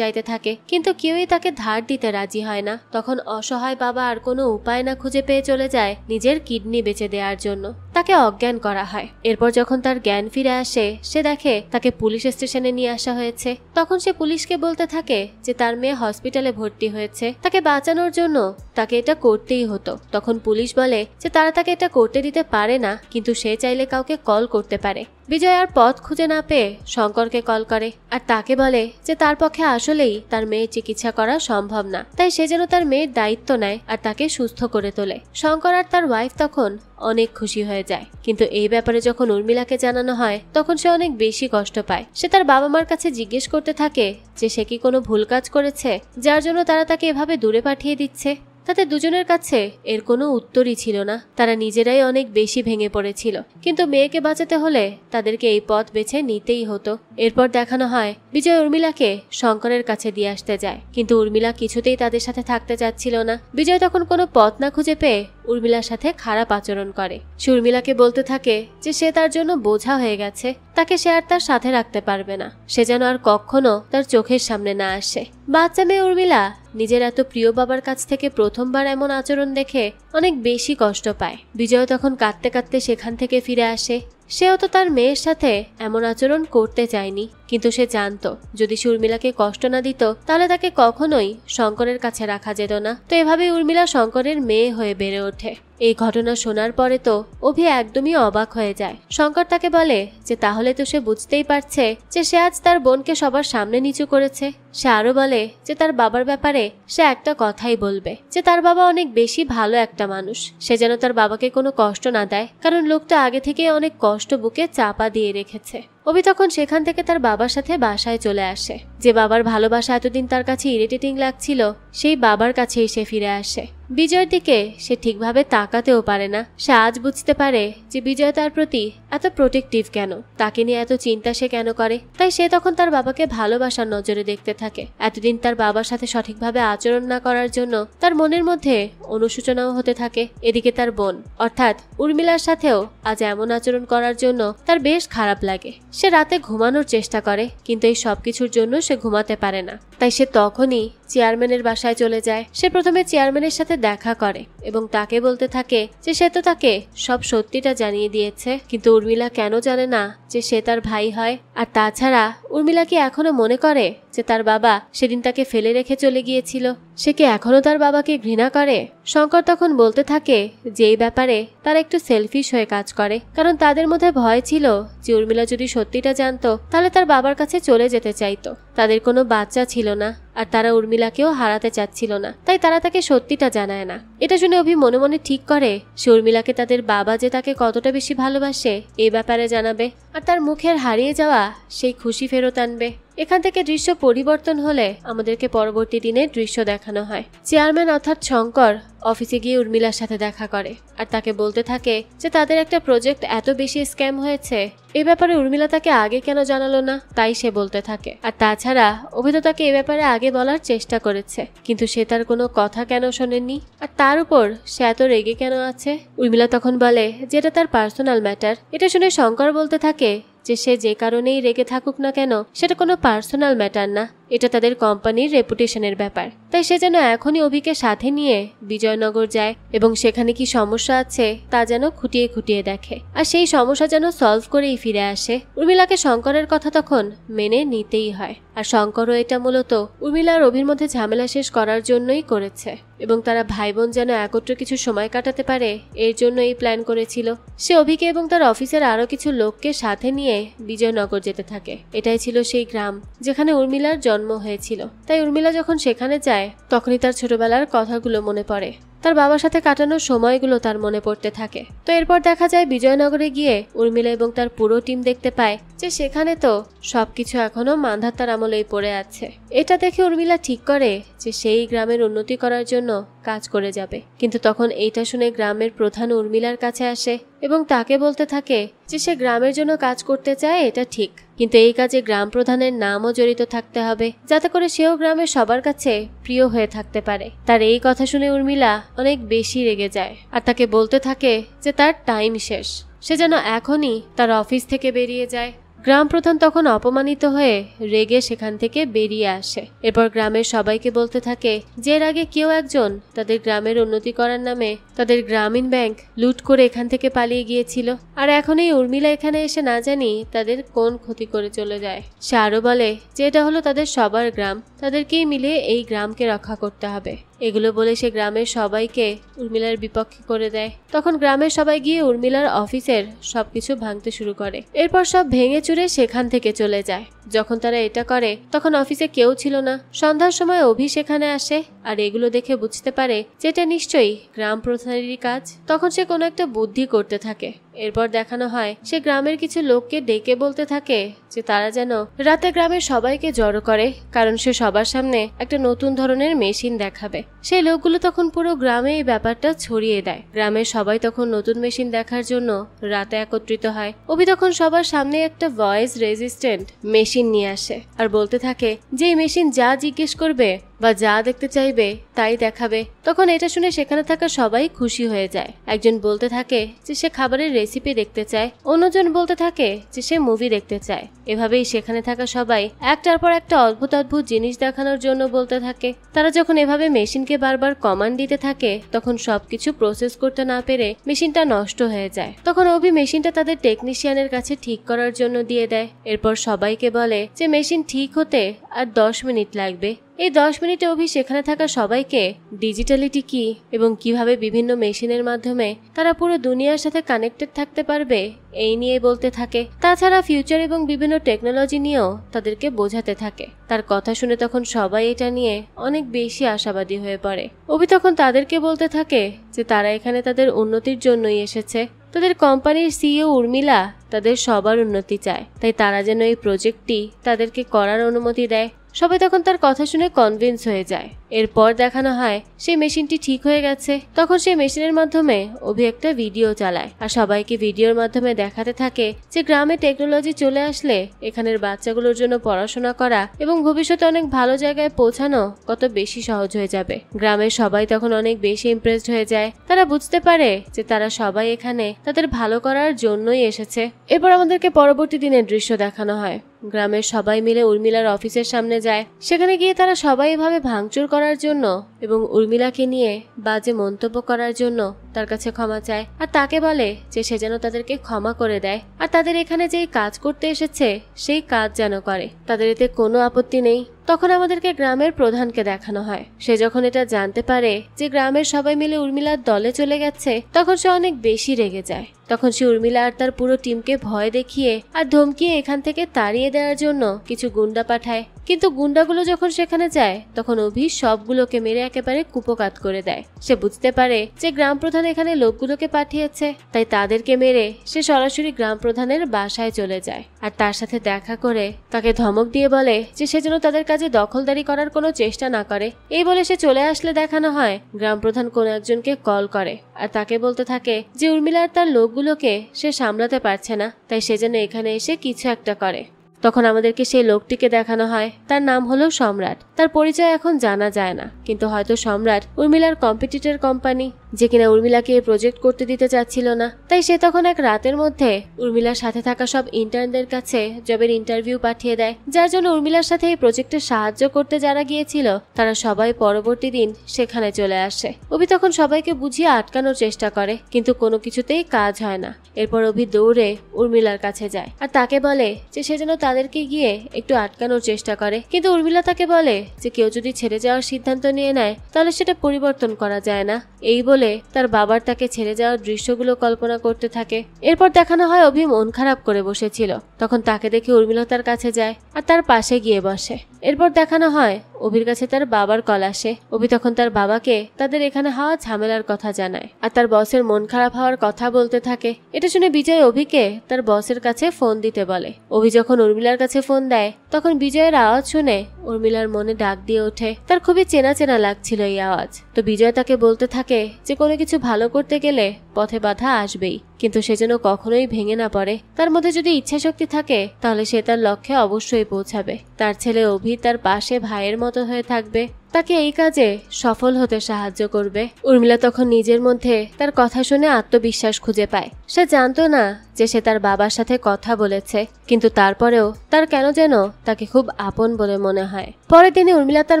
S1: চাইতে থাকে, কিন্তু কেউই তাকে ধার দিতে রাজি হয় না। তখন অসহায় বাবা আর কোনো উপায় না খুঁজে পেয়ে চলে যায় নিজের কিডনি বেচে দেওয়ার জন্য। তাকে অজ্ঞান করা হয়। এরপর যখন তার জ্ঞান ফিরে আসে সে দেখে তাকে পুলিশ স্টেশনে নিয়ে আসা হয়েছে। তখন সে পুলিশকে বলতে থাকে যে তার মেয়ে হসপিটালে ভর্তি হয়েছে, তাকে বাঁচানোর জন্য তাকে এটা করতেই হতো। তখন পুলিশ বলে যে তারা তাকে এটা করতে দিতে পারে না, কিন্তু সে চাইলে কাউকে কল করতে পারে। বিজয় আর পথ খুঁজে না পেয়ে শঙ্করকে কল করে আর তাকে বলে যে তার পক্ষে আসলেই তার মেয়ের চিকিৎসা করা সম্ভব না, তাই সে যেন তার মেয়ের দায়িত্ব নেয় আর তাকে সুস্থ করে তোলে। শঙ্কর আর তার ওয়াইফ তখন অনেক খুশি হয়ে যায়, কিন্তু এই ব্যাপারে যখন উর্মিলাকে জানানো হয় তখন সে অনেক বেশি কষ্ট পায়। সে তার বাবা মার কাছে জিজ্ঞেস করতে থাকে যে সে কি কোনো ভুল কাজ করেছে যার জন্য তারা তাকে এভাবে দূরে পাঠিয়ে দিচ্ছে। তাদের দুজনের কাছে এর কোনো উত্তরই ছিল না। তারা নিজেরাই অনেক বেশি ভেঙে পড়েছিল, কিন্তু মেয়েকে বাঁচাতে হলে তাদেরকে এই পথ বেছে নিতেই হতো। এরপর দেখানো হয় বিজয় উর্মিলাকে শঙ্করের কাছে দিয়ে আসতে যায়, কিন্তু উর্মিলা কিছুতেই তাদের সাথে থাকতে চাচ্ছিল না। বিজয় তখন কোনো পথ না খুঁজে পেয়ে উর্মিলার সাথে খারাপ আচরণ করে। সে উর্মিলাকে বলতে থাকে যে সে তার জন্য বোঝা হয়ে গেছে, তাকে সে আর তার সাথে রাখতে পারবে না, সে যেন আর কখনো তার চোখের সামনে না আসে। বাচ্চা মেয়ে উর্মিলা নিজের এত প্রিয় বাবার কাছ থেকে প্রথমবার এমন আচরণ দেখে অনেক বেশি কষ্ট পায়। বিজয় তখন কাঁদতে কাঁদতে সেখান থেকে ফিরে আসে। সেও তো তার মেয়ের সাথে এমন আচরণ করতে চায়নি, কিন্তু সে জানতো যদি সে উর্মিলাকে কষ্ট না দিত তাহলে তাকে কখনোই শঙ্করের কাছে রাখা যেত না। তো এভাবেই উর্মিলা শঙ্করের মেয়ে হয়ে বেড়ে ওঠে। এই ঘটনা শোনার পরে তো অভি একদমই অবাক হয়ে যায়। শঙ্কর তাকে বলে যে তাহলে তো সে বুঝতেই পারছে যে সে আজ তার বোনকে সবার সামনে নিচু করেছে। সে আরো বলে যে তার বাবার ব্যাপারে সে একটা কথাই বলবে, যে তার বাবা অনেক বেশি ভালো একটা মানুষ, সে যেন তার বাবাকে কোনো কষ্ট না দেয়, কারণ লোকটা আগে থেকে অনেক কষ্ট বুকে চাপা দিয়ে রেখেছে। অভি তখন সেখান থেকে তার বাবার সাথে বাসায় চলে আসে। যে বাবার ভালোবাসা এতদিন তার কাছে ইরিটেটিং লাগছিল, সেই বাবার কাছেই সে ফিরে আসে। বিজয়ের দিকে সে ঠিকভাবে তাকাতেও পারে না। সে আজ বুঝতে পারে যে বিজয় তার প্রতি এত প্রোটেক্টিভ কেন, তাকে নিয়ে এত চিন্তা সে কেন করে। তাই সে তখন তার বাবাকে ভালোবাসার নজরে দেখতে থাকে। এতদিন তার বাবার সাথে সঠিকভাবে আচরণ না করার জন্য তার মনের মধ্যে অনুশোচনাও হতে থাকে। এদিকে তার বোন অর্থাৎ উর্মিলার সাথেও আজ এমন আচরণ করার জন্য তার বেশ খারাপ লাগে। সে রাতে ঘুমানোর চেষ্টা করে, কিন্তু এই সবকিছুর জন্য সে ঘুমাতে পারে না। তাই সে তখনই চেয়ারম্যানের বাসায় চলে যায়। সে প্রথমে চেয়ারম্যানের সাথে দেখা করে এবং তাকে বলতে থাকে যে সে তো তাকে সব সত্যিটা জানিয়ে দিয়েছে, কিন্তু উর্মিলা কেন জানে না যে সে তার ভাই হয়। আর তাছাড়া উর্মিলা কি এখনো মনে করে যে তার বাবা সেদিন তাকে ফেলে রেখে চলে গিয়েছিল? সে কি এখনো তার বাবাকে ঘৃণা করে? শঙ্কর তখন বলতে থাকে যে এই ব্যাপারে তারা একটু সেলফিশ হয়ে কাজ করে, কারণ তাদের মধ্যে ভয় ছিল যে উর্মিলা যদি সত্যিটা জানতো তাহলে তার বাবার কাছে চলে যেতে চাইতো। তাদের কোনো বাচ্চা ছিল না আর তারা উর্মিলাকেও হারাতে চাচ্ছিল না, তাই তারা তাকে সত্যিটা জানায় না। এটা শুনে অভি মনে মনে ঠিক করে সে উর্মিলাকে তাদের বাবা যে তাকে কতটা বেশি ভালোবাসে এই ব্যাপারে জানাবে, আর তার মুখের হারিয়ে যাওয়া সেই খুশি ফেরত আনবে। এখান থেকে দৃশ্য পরিবর্তন হলে আমাদেরকে পরবর্তী দিনের দৃশ্য দেখানো হয়। চেয়ারম্যান অর্থাৎ শঙ্কর অফিসে গিয়ে উর্মিলার সাথে দেখা করে আর তাকে বলতে থাকে যে তাদের একটা প্রজেক্ট এত বেশি স্ক্যাম হয়েছে, এ ব্যাপারে উর্মিলা তাকে আগে কেন জানালো না, তাই সে বলতে থাকে। আর তাছাড়া অভি তো তাকে এ ব্যাপারে আগে বলার চেষ্টা করেছে, কিন্তু সে তার কোনো কথা কেন শোনেনি, আর তার উপর সে এত রেগে কেন আছে। উর্মিলা তখন বলে যে এটা তার পার্সোনাল ম্যাটার। এটা শুনে শঙ্কর বলতে থাকে যে সে যে কারণেই রেগে থাকুক না কেন সেটা কোনো পার্সোনাল ম্যাটার না, এটা তাদের কোম্পানির রেপুটেশনের ব্যাপার। তাই সে যেন এখনই অভিকে সাথে নিয়ে বিজয়নগর যায় এবং সেখানে কি সমস্যা আছে তা যেন খুঁটিয়ে খুঁটিয়ে দেখে, আর সেই সমস্যা যেন সলভ করেই ফিরে আসে। উর্মিলাকে শঙ্করের কথা তখন মেনে নিতেই হয়, আর শঙ্করও এটা মূলত উর্মিলা আর অভির মধ্যে ঝামেলা শেষ করার জন্যই করেছে এবং তারা ভাই বোন যেন একত্রে কিছু সময় কাটাতে পারে এর জন্য এই প্ল্যান করেছিল। সে অভিকে এবং তার অফিসের আরো কিছু লোককে সাথে নিয়ে বিজয়নগর যেতে থাকে। এটাই ছিল সেই গ্রাম যেখানে উর্মিলার জন্ম হয়েছিল। তাই উর্মিলা যখন সেখানে যায় তখনই তার ছোটবেলার কথাগুলো মনে পড়ে, তার বাবার সাথে কাটানোর সময়গুলো তার মনে পড়তে থাকে। তো এরপর দেখা যায় বিজয়নগরে গিয়ে উর্মিলা এবং তার পুরো টিম দেখতে পায় যে সেখানে তো সবকিছু এখনো মান্ধাতার আমলেই পড়ে আছে। এটা দেখে উর্মিলা ঠিক করে যে সেই গ্রামের উন্নতি করার জন্য কাজ করে যাবে, কিন্তু তখন এইটা শুনে গ্রামের প্রধান উর্মিলার কাছে আসে এবং তাকে বলতে থাকে যে সে গ্রামের জন্য কাজ করতে চায়, এটা ঠিক, কিন্তু এই কাজে গ্রাম প্রধানের নামও জড়িত থাকতে হবে যাতে করে সেও গ্রামের সবার কাছে প্রিয় হয়ে থাকতে পারে। তার এই কথা শুনে উর্মিলা অনেক বেশি রেগে যায় আর তাকে বলতে থাকে যে তার টাইম শেষ, সে যেন এখনই তার অফিস থেকে বেরিয়ে যায়। গ্রাম প্রধান তখন অপমানিত হয়ে রেগে সেখান থেকে বেরিয়ে আসে। এরপর গ্রামের সবাইকে বলতে থাকে যে এর আগে কেউ একজন তাদের গ্রামের উন্নতি করার নামে তাদের গ্রামীণ ব্যাংক লুট করে এখান থেকে পালিয়ে গিয়েছিল, আর এখন এই উর্মিলা এখানে এসে না জানি তাদের কোন ক্ষতি করে চলে যায়। সে আরো বলে যে এটা হলো তাদের সবার গ্রাম, তাদেরকেই মিলে এই গ্রামকে রক্ষা করতে হবে। এগুলো বলে সে গ্রামের সবাইকে উর্মিলার বিপক্ষে করে দেয়। তখন গ্রামের সবাই গিয়ে উর্মিলার অফিসের সবকিছু ভাঙতে শুরু করে। এরপর সব ভেঙে চুরে সেখান থেকে চলে যায়। যখন তারা এটা করে তখন অফিসে কেউ ছিল না। সন্ধ্যার সময় অভি সেখানে আসে আর এগুলো দেখে বুঝতে পারে যে এটা নিশ্চয়ই গ্রাম প্রধানেরই কাজ। তখন সে কোনো একটা বুদ্ধি করতে থাকে। এরপর দেখানো হয় সে গ্রামের কিছু লোককে ডেকে বলতে থাকে যে তারা যেন রাতে গ্রামের সবাইকে জড়ো করে, কারণ সে সবার সামনে একটা নতুন ধরনের মেশিন দেখাবে। সেই লোকগুলো তখন পুরো গ্রামে এই ব্যাপারটা ছড়িয়ে দেয়। গ্রামের সবাই তখন নতুন মেশিন দেখার জন্য রাতে একত্রিত হয়। অভি তখন সবার সামনে একটা ভয়েস রেজিস্ট্যান্ট মেশিন নিয়ে আসে আর বলতে থাকে যে এই মেশিন যা জিজ্ঞেস করবে বা যা দেখতে চাইবে তাই দেখাবে। তখন এটা শুনে সেখানে থাকা সবাই খুশি হয়ে যায়। একজন বলতে থাকে যে সে খাবারের রেসিপি দেখতে চায়, অন্যজন বলতে থাকে যে সে মুভি দেখতে চায়। এভাবেই সেখানে থাকা সবাই একটার পর একটা অদ্ভুত অদ্ভুত জিনিস দেখানোর জন্য বলতে থাকে। তারা যখন এভাবে মেশিনকে বারবার কমান্ড দিতে থাকে তখন সবকিছু প্রসেস করতে না পেরে মেশিনটা নষ্ট হয়ে যায়। তখন অভি মেশিনটা তাদের টেকনিশিয়ানের কাছে ঠিক করার জন্য দিয়ে দেয়। এরপর সবাইকে বলে যে মেশিন ঠিক হতে আর 10 মিনিট লাগবে। এই 10 মিনিটে অভি সেখানে থাকা সবাইকে ডিজিটালিটি কি এবং কিভাবে বিভিন্ন মেশিনের মাধ্যমে তারা পুরো দুনিয়ার সাথে কানেক্টেড থাকতে পারবে এই নিয়ে বলতে থাকে। তাছাড়া ফিউচার এবং বিভিন্ন টেকনোলজি নিয়েও তাদেরকে বোঝাতে থাকে। তার কথা শুনে তখন সবাই এটা নিয়ে অনেক বেশি আশাবাদী হয়ে পড়ে। অভি তখন তাদেরকে বলতে থাকে যে তারা এখানে তাদের উন্নতির জন্যই এসেছে। তাদের কোম্পানির সিইও উর্মিলা তাদের সবার উন্নতি চায়, তাই তারা যেন এই প্রজেক্টটি তাদেরকে করার অনুমতি দেয়। সবাই তখন তার কথা শুনে কনভিন্স হয়ে যায়। এরপর দেখানো হয় সেই মেশিনটি ঠিক হয়ে গেছে। তখন সেই মেশিনের মাধ্যমে অভি একটা ভিডিও চালায় আর সবাইকে ভিডিওর মাধ্যমে দেখাতে থাকে যে গ্রামে টেকনোলজি চলে আসলে এখানের বাচ্চাগুলোর জন্য পড়াশোনা করা এবং ভবিষ্যতে অনেক ভালো জায়গায় পৌঁছানো কত বেশি সহজ হয়ে যাবে। গ্রামের সবাই তখন অনেক বেশি ইমপ্রেসড হয়ে যায়। তারা বুঝতে পারে যে তারা সবাই এখানে তাদের ভালো করার জন্যই এসেছে। এরপর আমাদেরকে পরবর্তী দিনের দৃশ্য দেখানো হয়। গ্রামের সবাই মিলে উর্মিলার অফিসের সামনে যায়। সেখানে গিয়ে তারা সবাই এভাবে ভাঙচুর করার জন্য এবং উর্মিলাকে নিয়ে বাজে মন্তব্য করার জন্য তার কাছে ক্ষমা চায় আর তাকে বলে যে সে যেন তাদেরকে ক্ষমা করে দেয় আর তাদের এখানে যেই কাজ করতে এসেছে সেই কাজ যেন করে, তাদের এতে কোনো আপত্তি নেই। তখন আমাদেরকে গ্রামের প্রধানকে দেখানো হয়। সে যখন এটা জানতে পারে যে গ্রামের সবাই মিলে উর্মিলার দলে চলে গেছে তখন সে অনেক বেশি রেগে যায়। তখন সে উর্মিলা আর তার পুরো টিমকে ভয় দেখিয়ে আর ধমকিয়ে এখান থেকে তাড়িয়ে দেওয়ার জন্য কিছু গুন্ডা পাঠায়। কিন্তু গুন্ডাগুলো যখন সেখানে যায় তখন অভি সবগুলোকে মেরে একেবারে কুপোকাত করে দেয়। সে বুঝতে পারে যে গ্রাম প্রধান এখানে লোকগুলোকে পাঠিয়েছে, তাই তাদেরকে মেরে সে সরাসরি গ্রাম প্রধানের বাসায় চলে যায় আর তার সাথে দেখা করে তাকে ধমক দিয়ে বলে যে সে যেন তাদের কাজে দখলদারি করার কোনো চেষ্টা না করে। এই বলে সে চলে আসলে দেখানো হয় গ্রাম প্রধান কোনো একজনকে কল করে আর তাকে বলতে থাকে যে উর্মিলা আর তার লোকগুলোকে সে সামলাতে পারছে না, তাই সে যেন এখানে এসে কিছু একটা করে। তখন আমাদেরকে সেই লোকটিকে দেখানো হয়। তার নাম হলো সম্রাট। তার পরিচয় এখন জানা যায় না, কিন্তু হয়তো সম্রাট উর্মিলার কম্পিটিটর কোম্পানি, যে কিনা উর্মিলাকে এই প্রজেক্ট করতে দিতে চাচ্ছিল না। তাই সে তখন এক রাতের মধ্যে উর্মিলার সাথে থাকা সব ইন্টার্নদের কাছে জবের ইন্টারভিউ পাঠিয়ে দেয়, যার জন্য উর্মিলার সাথে এই প্রজেক্টে সাহায্য করতে যারা গিয়েছিল তারা সবাই পরবর্তী দিন সেখানে চলে আসে। অভি তখন সবাইকে বুঝিয়ে আটকানোর চেষ্টা করে, কিন্তু কোনো কিছুতেই কাজ হয় না। এরপর অভি দৌড়ে উর্মিলার কাছে যায় আর তাকে বলে যে সে যেন তাদেরকে গিয়ে একটু আটকানোর চেষ্টা করে। কিন্তু উর্মিলা তাকে বলে যে কেউ যদি ছেড়ে যাওয়ার সিদ্ধান্ত নিয়ে নেয় তাহলে সেটা পরিবর্তন করা যায় না। এই বলে তার বাবার তাকে ছেড়ে যাওয়ার দৃশ্যগুলো কল্পনা করতে থাকে। এরপর দেখানো হয় অভি মন খারাপ করে বসেছিল। তখন তাকে দেখে উর্মিলা তার কাছে যায় আর তার পাশে গিয়ে বসে। এরপর দেখানো হয় অভির কাছে তার বাবার কল আসে। অভি তখন তার বাবাকে তাদের এখানে হওয়া ঝামেলার কথা জানায় আর তার বসের মন খারাপ হওয়ার কথা বলতে থাকে। এটা শুনে বিজয় অভিকে তার বসের কাছে ফোন দিতে বলে। অভি যখন উর্মিলার কাছে ফোন দেয় তখন বিজয়ের আওয়াজ শুনে উর্মিলার মনে ডাক দিয়ে ওঠে। তার খুবই চেনা চেনা লাগছিল এই আওয়াজ। তো বিজয় তাকে বলতে থাকে যে কোনো কিছু ভালো করতে গেলে পথে বাধা আসবেই, কিন্তু সে যেন কখনোই ভেঙে না পড়ে। তার মধ্যে যদি ইচ্ছা শক্তি থাকে তাহলে সে তার লক্ষ্যে অবশ্যই পৌঁছাবে। তার ছেলে অভি তার পাশে ভাইয়ের মতো হয়ে থাকবে, তাকে এই কাজে সফল হতে সাহায্য করবে। উর্মিলা তখন নিজের মধ্যে তার কথা শুনে আত্মবিশ্বাস খুঁজে পায়। সে জানতো না যে সে তার বাবার সাথে কথা বলেছে, কিন্তু তারপরেও তার কেন যেন তাকে খুব আপন বলে মনে হয়। পরের দিনে উর্মিলা তার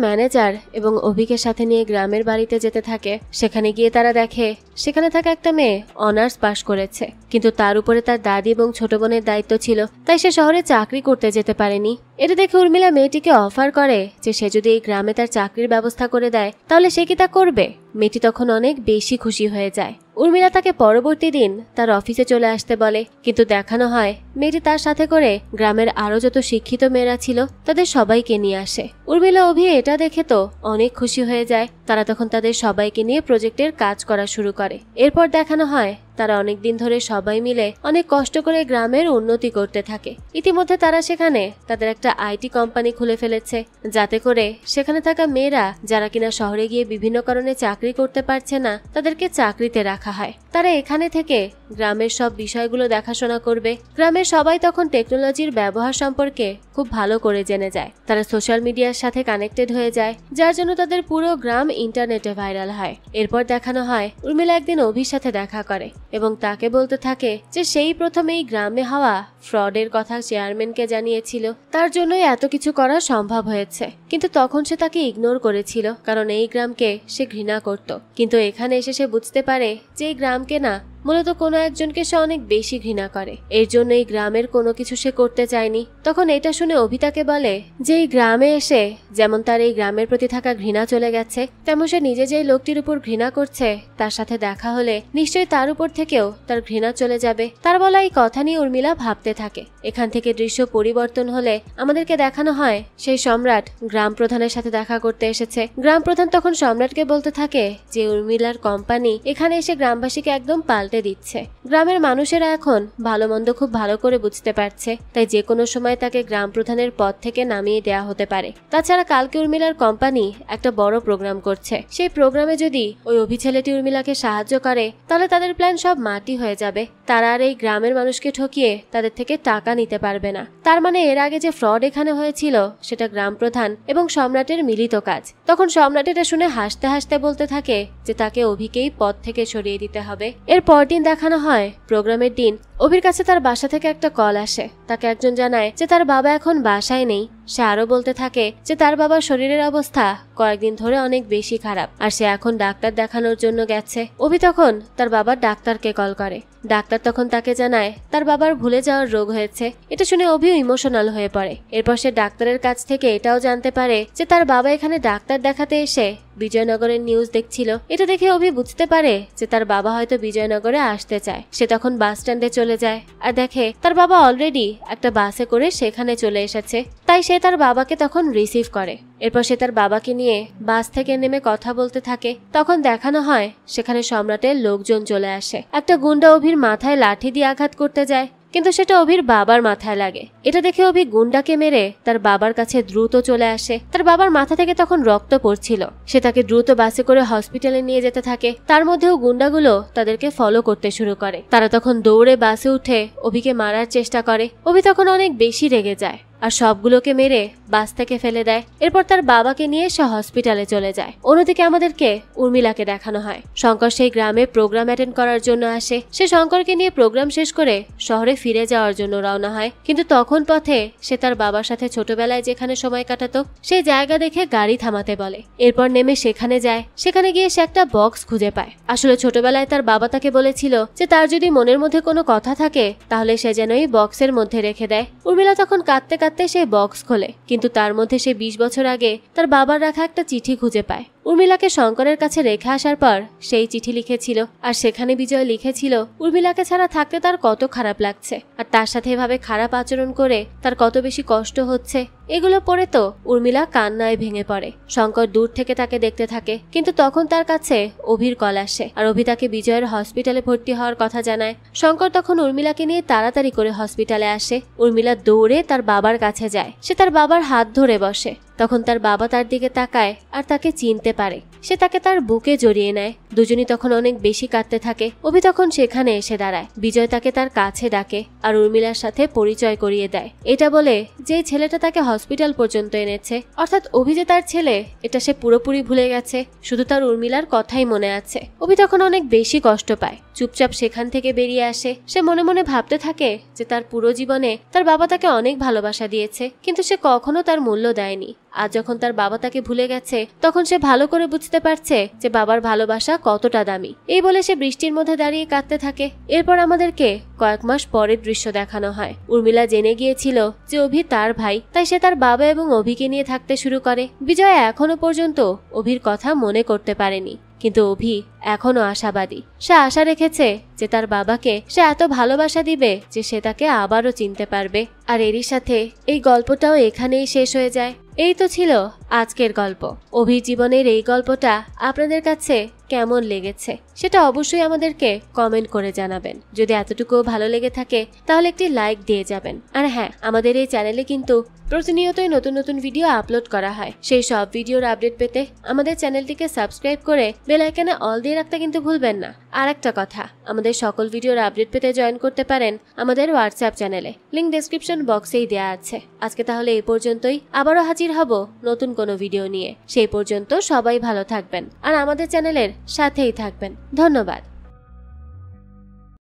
S1: ম্যানেজার এবং অভিকে সাথে নিয়ে গ্রামের বাড়িতে যেতে থাকে। সেখানে গিয়ে তারা দেখে সেখানে থাকা একটা মেয়ে অনার্স পাশ করেছে, কিন্তু তার উপরে তার দাদি এবং ছোট বোনের দায়িত্ব ছিল, তাই সে শহরে চাকরি করতে যেতে পারেনি। এটা দেখে উর্মিলা মেয়েটিকে অফার করে যে সে যদি এই গ্রামে তার চাকরির ব্যবস্থা করে দেয় তাহলে সে কি তা করবে। মেয়েটি তখন অনেক বেশি খুশি হয়ে যায়। উর্মিলা তাকে পরবর্তী দিন তার অফিসে চলে আসতে বলে, কিন্তু দেখানো হয় মেয়েটি তার সাথে করে গ্রামের আরো যত শিক্ষিত মেয়েরা ছিল তাদের সবাইকে নিয়ে আসে। উর্মিলা অভি এটা দেখে তো অনেক খুশি হয়ে যায়। তারা তখন তাদের সবাইকে নিয়ে প্রজেক্টের কাজ করা শুরু করে। এরপর দেখানো হয় তারা অনেকদিন ধরে সবাই মিলে অনেক কষ্ট করে গ্রামের উন্নতি করতে থাকে। ইতিমধ্যে তারা সেখানে তাদের একটা আইটি কোম্পানি খুলে ফেলেছে, যাতে করে সেখানে থাকা মেয়েরা যারা কিনা শহরে গিয়ে বিভিন্ন কারণে চাকরি করতে পারছে না তাদেরকে চাকরিতে রাখা হয়। তারা এখানে থেকে গ্রামের সব বিষয়গুলো দেখাশোনা করবে। গ্রামের সবাই তখন টেকনোলজির ব্যবহার সম্পর্কে খুব ভালো করে জেনে যায়। তারা সোশ্যাল মিডিয়ার সাথে কানেক্টেড হয়ে যায়, যার জন্য তাদের পুরো গ্রাম ইন্টারনেটে ভাইরাল হয়। এরপর দেখানো হয় উর্মিলা একদিন অভির সাথে দেখা করে এবং তাকে বলতে থাকে যে সেই প্রথম এই গ্রামে হওয়া ফ্রডের কথা চেয়ারম্যানকে জানিয়েছিল, তার জন্যই এত কিছু করা সম্ভব হয়েছে। কিন্তু তখন সে তাকে ইগনোর করেছিল, কারণ এই গ্রামকে সে ঘৃণা করত। কিন্তু এখানে এসে সে বুঝতে পারে যে এই গ্রামকে না, মূলত কোনো একজনকে সে অনেক বেশি ঘৃণা করে। এর জন্য এই গ্রামের কোনো কিছু সে করতে চায়নি। তখন এটা শুনে অভি তাকে বলে যে এই গ্রামে এসে যেমন তার এই গ্রামের প্রতি থাকা ঘৃণা চলে গেছে, তেমন সে নিজে যেই লোকটির উপর ঘৃণা করছে তার সাথে দেখা হলে নিশ্চয়ই তার উপর থেকেও তার ঘৃণা চলে যাবে। তার বলা এই কথা নিয়ে উর্মিলা ভাবতে থাকে। এখান থেকে দৃশ্য পরিবর্তন হলে আমাদেরকে দেখানো হয় সেই সম্রাট গ্রাম প্রধানের সাথে দেখা করতে এসেছে। গ্রাম প্রধান তখন সম্রাটকে বলতে থাকে যে উর্মিলার কোম্পানি এখানে এসে গ্রামবাসীকে একদম পাল্টে দিচ্ছে। গ্রামের মানুষেরা এখন ভালো মন্দ খুব ভালো করে বুঝতে পারছে, তাই যে কোনো সময় তাকে গ্রাম প্রধানের পদ থেকে নামিয়ে দেওয়া হতে পারে। তাছাড়া কালকে উর্মিলার কোম্পানি একটা বড় প্রোগ্রাম করছে, সেই প্রোগ্রামে যদি ওই অভিছেলেটি উর্মিলাকে সাহায্য করে তাহলে তাদের প্ল্যান সব মাটি হয়ে যাবে। তারা আর এই গ্রামের মানুষকে ঠকিয়ে তাদের থেকে টাকা নিতে পারবে না। তার মানে এর আগে যে ফ্রড এখানে হয়েছিল সেটা গ্রাম প্রধান এবং সম্রাটের মিলিত কাজ। তখন সম্রাট এটা শুনে হাসতে হাসতে বলতে থাকে যে তাকে অভিকেই পদ থেকে সরিয়ে দিতে হবে। এরপর দিন দেখানো হয় প্রোগ্রামের দিন অভির কাছে তার বাসা থেকে একটা কল আসে। তাকে একজন জানায় যে তার বাবা এখন বাসায় নেই। সে আরো বলতে থাকে যে তার বাবার শরীরের অবস্থা কয়েকদিন ধরে অনেক বেশি খারাপ, আর সে এখন ডাক্তার দেখানোর জন্য গেছে। অভি তখন তার বাবার ডাক্তারকে কল করে। ডাক্তার তখন তাকে জানায় তার বাবার ভুলে যাওয়ার রোগ হয়েছে। এটা শুনে অভিও ইমোশনাল হয়ে পড়ে। এরপর সে ডাক্তারের কাছ থেকে এটাও জানতে পারে যে তার বাবা এখানে ডাক্তার দেখাতে এসে বিজয়নগরের নিউজ দেখছিল। এটা দেখে অভি বুঝতে পারে যে তার বাবা হয়তো বিজয়নগরে আসতে চায়। সে তখন বাস স্ট্যান্ডে চলে যায় আর দেখে তার বাবা অলরেডি একটা বাসে করে সেখানে চলে এসেছে। তাই সে তার বাবাকে তখন রিসিভ করে। এরপর সে তার বাবাকে নিয়ে বাস থেকে নেমে কথা বলতে থাকে। তখন দেখানো হয় সেখানে সম্রাটের লোকজন চলে আসে। একটা গুন্ডা অভির মাথায় লাঠি দিয়ে আঘাত করতে যায়, কিন্তু সেটা অভির বাবার মাথায় লাগে। এটা দেখে অভি গুন্ডাকে মেরে তার বাবার কাছে দ্রুত চলে আসে। তার বাবার মাথা থেকে তখন রক্ত পড়ছিল। সে তাকে দ্রুত বাসে করে হসপিটালে নিয়ে যেতে থাকে। তার মধ্যেও গুন্ডাগুলো তাদেরকে ফলো করতে শুরু করে। তারা তখন দৌড়ে বাসে উঠে অভিকে মারার চেষ্টা করে। অভি তখন অনেক বেশি রেগে যায় আর সবগুলোকে মেরে বাস থেকে ফেলে দেয়। এরপর তার বাবাকে নিয়ে সে হসপিটালে চলে যায়। অন্যদিকে আমাদেরকে উর্মিলাকে দেখানো হয় শঙ্কর সেই গ্রামে প্রোগ্রাম অ্যাটেন্ড করার জন্য আসে। সে শঙ্করকে নিয়ে প্রোগ্রাম শেষ করে শহরে ফিরে যাওয়ার জন্য রওনা হয়, কিন্তু তখন পথে সে তার বাবার সাথে ছোটবেলায় যেখানে সময় কাটাতো সেই জায়গা দেখে গাড়ি থামাতে বলে। এরপর নেমে সেখানে যায়। সেখানে গিয়ে সে একটা বক্স খুঁজে পায়। আসলে ছোটবেলায় তার বাবা তাকে বলেছিল যে তার যদি মনের মধ্যে কোনো কথা থাকে তাহলে সে যেন এই বক্সের মধ্যে রেখে দেয়। উর্মিলা তখন কাঁদতে কাঁদতে সেই বক্স খোলে, কিন্তু তার মধ্যে সে 20 বছর আগে তার বাবার রাখা একটা চিঠি খুঁজে পায়। উর্মিলাকে শঙ্করের কাছে রেখে আসার পর সেই চিঠি লিখেছিল, আর সেখানে বিজয় লিখেছিল উর্মিলাকে ছাড়া থাকতে তার কত খারাপ লাগছে, আর তার সাথে এভাবে খারাপ আচরণ করে তার কত বেশি কষ্ট হচ্ছে। এগুলো পড়ে তো উর্মিলা কান্নায় ভেঙে পড়ে। শঙ্কর দূর থেকে তাকে দেখতে থাকে, কিন্তু তখন তার কাছে অভির কল আসে আর অভি তাকে বিজয়ের হসপিটালে ভর্তি হওয়ার কথা জানায়। শঙ্কর তখন উর্মিলাকে নিয়ে তাড়াতাড়ি করে হসপিটালে আসে। উর্মিলা দৌড়ে তার বাবার কাছে যায়। সে তার বাবার হাত ধরে বসে। তখন তার বাবা তার দিকে তাকায় আর তাকে চিনতে পারে। সে তাকে তার বুকে জড়িয়ে নেয়। দুজনই তখন অনেক বেশি কাঁদতে থাকে। অভি তখন সেখানে এসে দাঁড়ায়। বিজয় তাকে তার কাছে ডাকে আর উর্মিলার সাথে পরিচয় করিয়ে দেয়। এটা বলে যে ছেলেটা তাকে হসপিটাল পর্যন্ত এনেছে, অর্থাৎ অভি যে তার ছেলে এটা সে পুরোপুরি ভুলে গেছে, শুধু তার উর্মিলার কথাই মনে আছে। অভি তখন অনেক বেশি কষ্ট পায়। চুপচাপ সেখান থেকে বেরিয়ে আসে। সে মনে মনে ভাবতে থাকে যে তার পুরো জীবনে তার বাবা তাকে অনেক ভালোবাসা দিয়েছে, কিন্তু সে কখনো তার মূল্য দেয়নি। আজ যখন তার বাবা তাকে ভুলে গেছে তখন সে ভালো করে বুঝতে পারছে যে বাবার ভালোবাসা কতটা দামি। এই বলে সে বৃষ্টির মধ্যে দাঁড়িয়ে কাঁদতে থাকে। এরপর আমাদেরকে কয়েক মাস পরের দৃশ্য দেখানো হয়। উর্মিলা জেনে গিয়েছিল যে অভি তার ভাই, তাই সে তার বাবা এবং অভিকে নিয়ে থাকতে শুরু করে। বিজয় এখনো পর্যন্ত অভির কথা মনে করতে পারেনি, কিন্তু অভি এখনো আশাবাদী। সে আশা রেখেছে যে তার বাবাকে সে এত ভালোবাসা দিবে যে সে তাকে আবারও চিনতে পারবে। আর এরই সাথে এই গল্পটাও এখানেই শেষ হয়ে যায়। এই তো ছিল আজকের গল্প। অভির জীবনের এই গল্পটা আপনাদের কাছে কেমন লেগেছে সেটা অবশ্যই আমাদেরকে কমেন্ট করে জানাবেন। যদি এতটুকু ভালো লেগে থাকে তাহলে একটি লাইক দিয়ে যাবেন। আর হ্যাঁ, আমাদের এই চ্যানেলে কিন্তু প্রতিনিয়তই নতুন নতুন ভিডিও আপলোড করা হয়। সেই সব ভিডিওর আপডেট পেতে আমাদের চ্যানেলটিকে সাবস্ক্রাইব করে বেল আইকনে অল দিয়ে রাখতে কিন্তু ভুলবেন না। আর একটা কথা, আমাদের সকল ভিডিওর আপডেট পেতে জয়েন করতে পারেন আমাদের হোয়াটসঅ্যাপ চ্যানেলে, লিংক ডেসক্রিপশন বক্সেই দেওয়া আছে। আজকে তাহলে এই পর্যন্তই, আবারও হাজির হব নতুন কোনো ভিডিও নিয়ে। সেই পর্যন্ত সবাই ভালো থাকবেন আর আমাদের চ্যানেলের সাথেই থাকবেন। ধন্যবাদ।